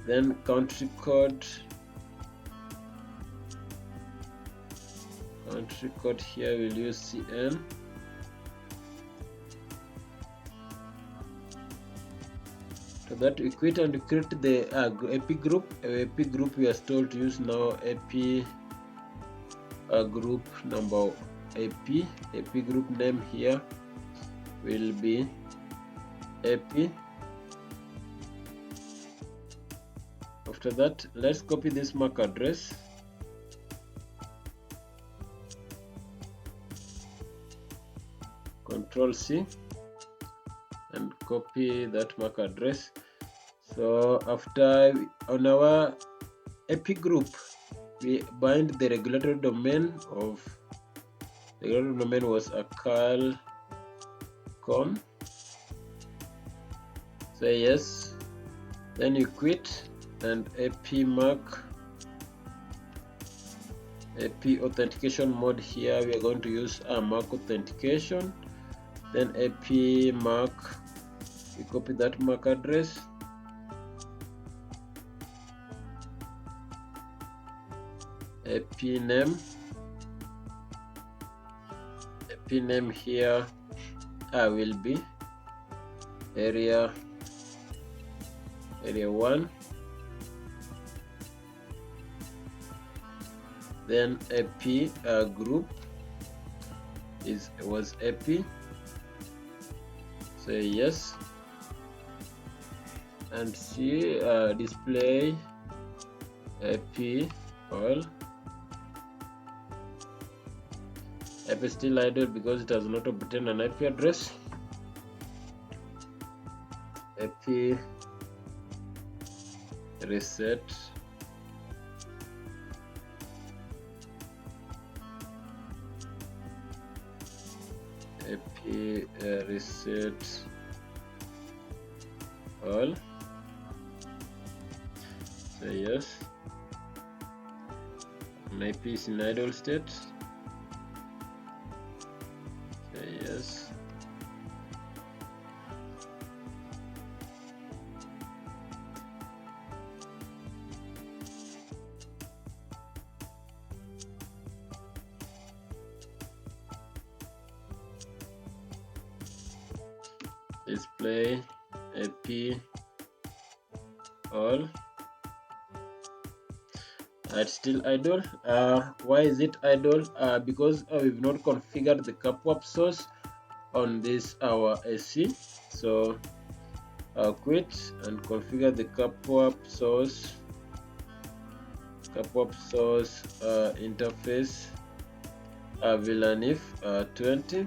Then country code here we'll use CN. So that we quit and create the AP group. AP group we are told to use now AP group number AP group name here will be AP. After that, let's copy this MAC address. Control C and copy that MAC address. So after on our AP group, we bind the regulatory domain of the regulatory domain was a calcom, say yes, then you quit, and ap authentication mode. Here we are going to use MAC authentication, then ap MAC, we copy that MAC address, ap name here will be area 1, then ap group was ap, say yes, and see display ap all. App is still idle because it has not obtained an IP address. ap reset, reset all, say yes, my IP is in idle state, say yes, display ap all. It's still idle. Why is it idle? Because we've not configured the CAPWAP source on this our AC. So quit and configure the CAPWAP source interface VLAN if 20,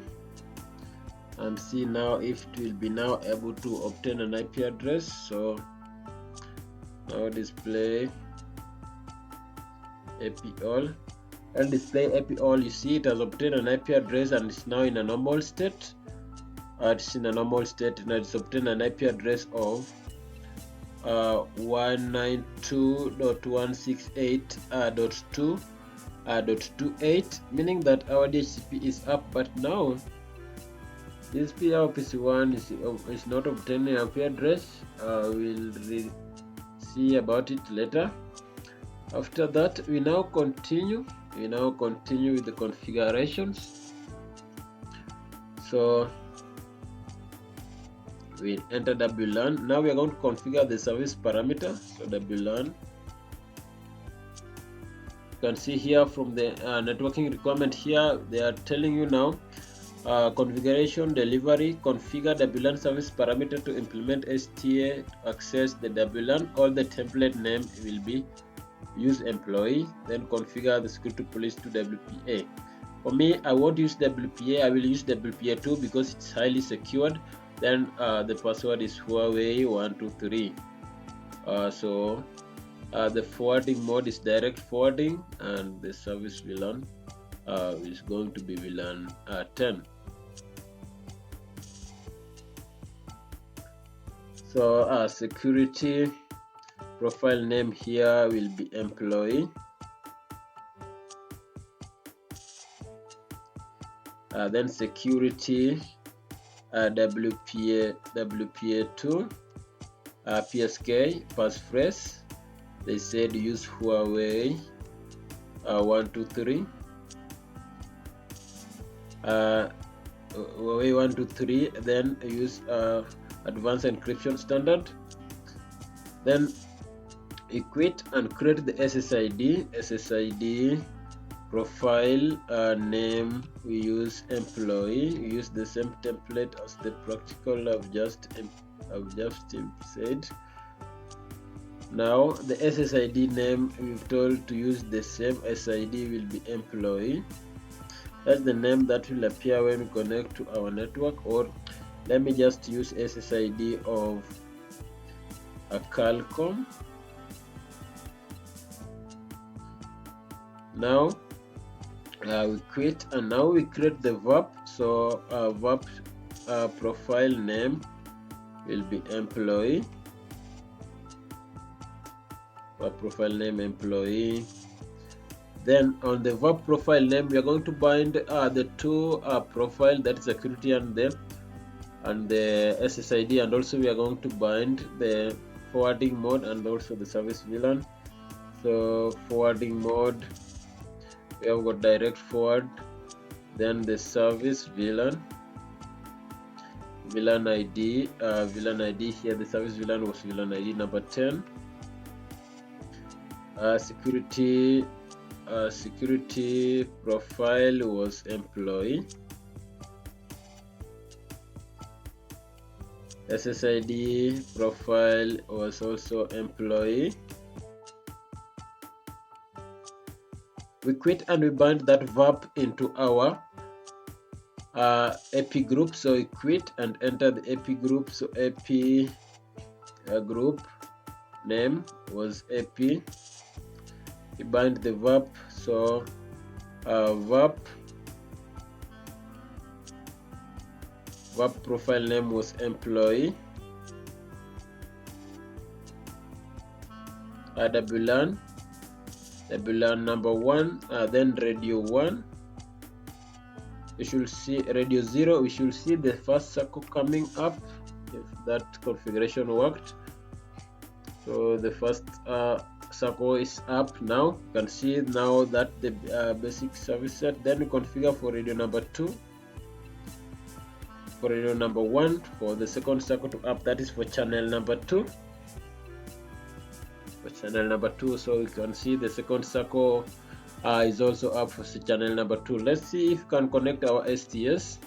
and see now if it will be now able to obtain an IP address. So now display ap all, and display ap all, you see it has obtained an IP address and it's now in a normal state. It's in a normal state and it's obtained an IP address of 192.168.2.28, meaning that our DHCP is up, but now this our PC1 is not obtaining an IP address. We'll see about it later. After that, we now continue with the configurations. So we enter WLAN. Now we are going to configure the service parameter. So WLAN, you can see here from the networking requirement here, they are telling you now configuration delivery, configure WLAN service parameter to implement STA to access the WLAN. All the template name will be use employee, then configure the security police to WPA. For me, I won't use WPA, I will use WPA2 because it's highly secured. Then the password is Huawei123. So the forwarding mode is direct forwarding, and the service VLAN is going to be VLAN 10. So security profile name here will be employee. Then security WPA2 PSK passphrase. They said use Huawei 123. Huawei 123. Then use advanced encryption standard. Then quit and create the SSID profile name. We use employee. We use the same template as the practical I've just said. Now the SSID name we've told to use the same SID will be employee. That's the name that will appear when we connect to our network, or let me just use SSID of a Qualcomm. Now we quit, and now we create the VAP. So VAP profile name will be employee. Profile name employee. Then on the verb profile name, we are going to bind the two profile, that is security and the SSID, and also we are going to bind the forwarding mode and also the service VLAN. So forwarding mode, we have got direct forward, then the service VLAN ID, VLAN ID here, the service VLAN was VLAN ID number 10. Security profile was employee. SSID profile was also employee. We quit and we bind that verb into our AP group. So we quit and enter the AP group. So AP group name was AP. We bind the verb. So verb profile name was employee. WLAN number 1, then radio 1. We should see radio 0. We should see the first circle coming up if that configuration worked. So the first circle is up now. You can see now that the basic service set. Then we configure for radio number 2, for radio number 1, for the second circle to up, that is for channel number 2. So you can see the second circle is also up for channel number 2. Let's see if we can connect our STS.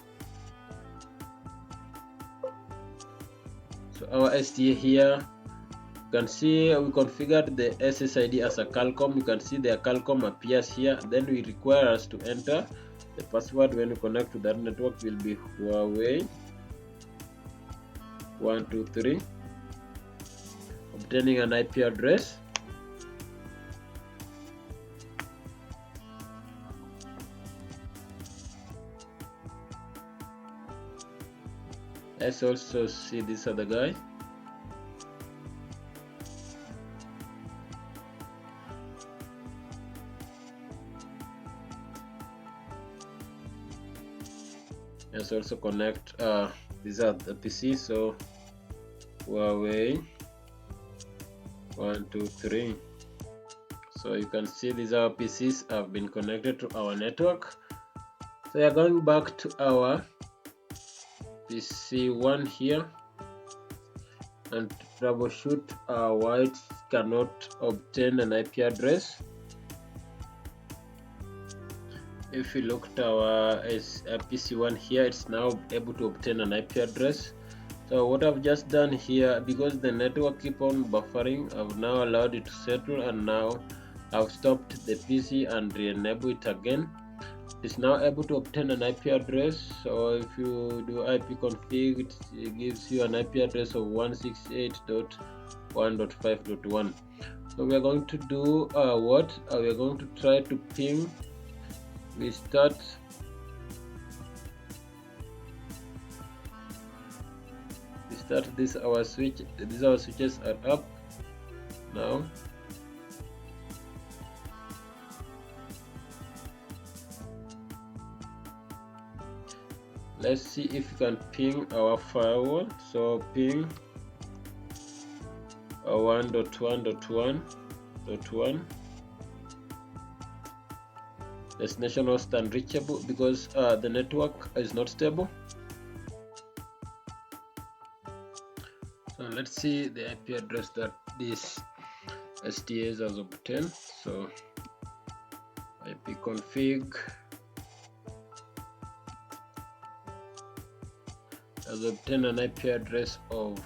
So our STA here, you can see we configured the SSID as a Calcom. You can see the Calcom appears here. Then we require us to enter the password when we connect to that network will be Huawei 123. Obtaining an IP address. Let's also see this other guy. Let's also connect these are the PC. So Huawei 123. So you can see these are PCs have been connected to our network. So we are going back to our PC1 here and troubleshoot why it cannot obtain an IP address. If you look at our PC1 here, it's now able to obtain an IP address. So what I've just done here, because the network keep on buffering, I've now allowed it to settle, and now I've stopped the PC and re-enable it again. It's now able to obtain an IP address. So if you do IP config, it gives you an IP address of 168.1.5.1. So we are going to do what? We are going to try to ping. We start this our switch. These our switches are up now. Let's see if we can ping our firewall. So ping 1.1.1.1. Destination host unreachable because the network is not stable. So let's see the IP address that this STS has obtained. So IP config has obtained an IP address of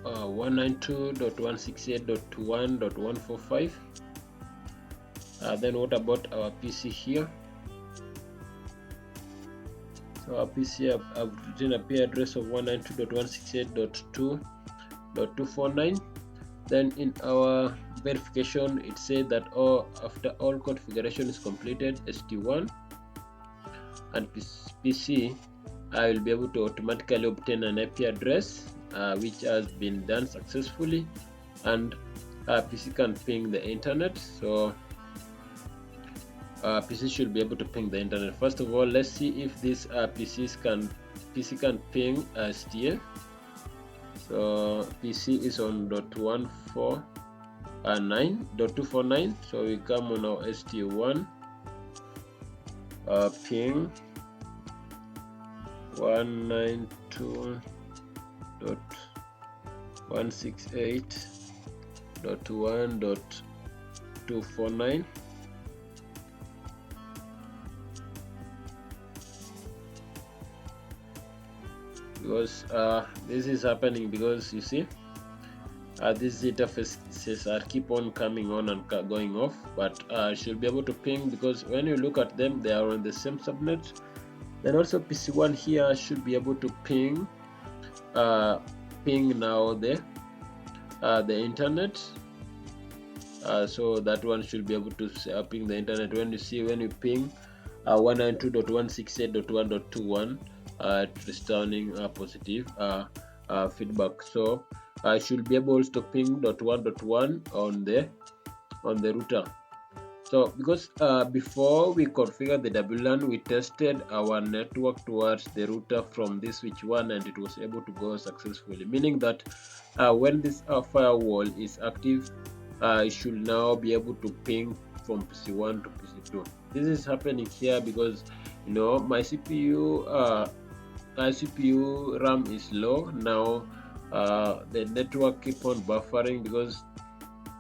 192.168.1.145. Then what about our PC here? So our PC have obtained an IP address of 192.168.2.249. Then in our verification, it said that after all configuration is completed, ST1 and PC I will be able to automatically obtain an IP address which has been done successfully, and PC can ping the internet. So PC should be able to ping the internet. First of all, let's see if this PC can ping STA. So PC is on .149.249. So we come on our STA1 ping 192.168.1.249. Because this is happening because you see these interfaces are keep on coming on and going off, but should be able to ping, because when you look at them, they are on the same subnet. Then also PC1 here should be able to ping now the internet. So that one should be able to ping the internet. When you ping 192.168.1.21, returning positive feedback. So I should be able to ping .1.1 on the router. So because before we configure the WLAN, we tested our network towards the router from this switch 1, and it was able to go successfully, meaning that when this firewall is active, it should now be able to ping from PC1 to PC2. This is happening here because my CPU RAM is low now. The network keep on buffering because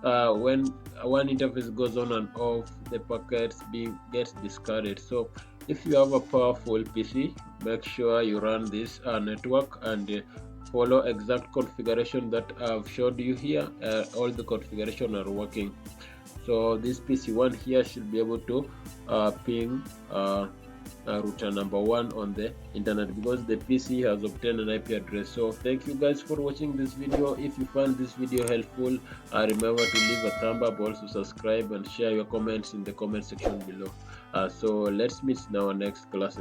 when one interface goes on and off, the packets gets discarded. So if you have a powerful PC, make sure you run this network and follow exact configuration that I've showed you here. All the configuration are working. So this PC1 here should be able to ping router number 1 on the internet, because the PC has obtained an IP address. So thank you guys for watching this video. If you found this video helpful, remember to leave a thumb up, also subscribe and share your comments in the comment section below. So let's meet in our next classes.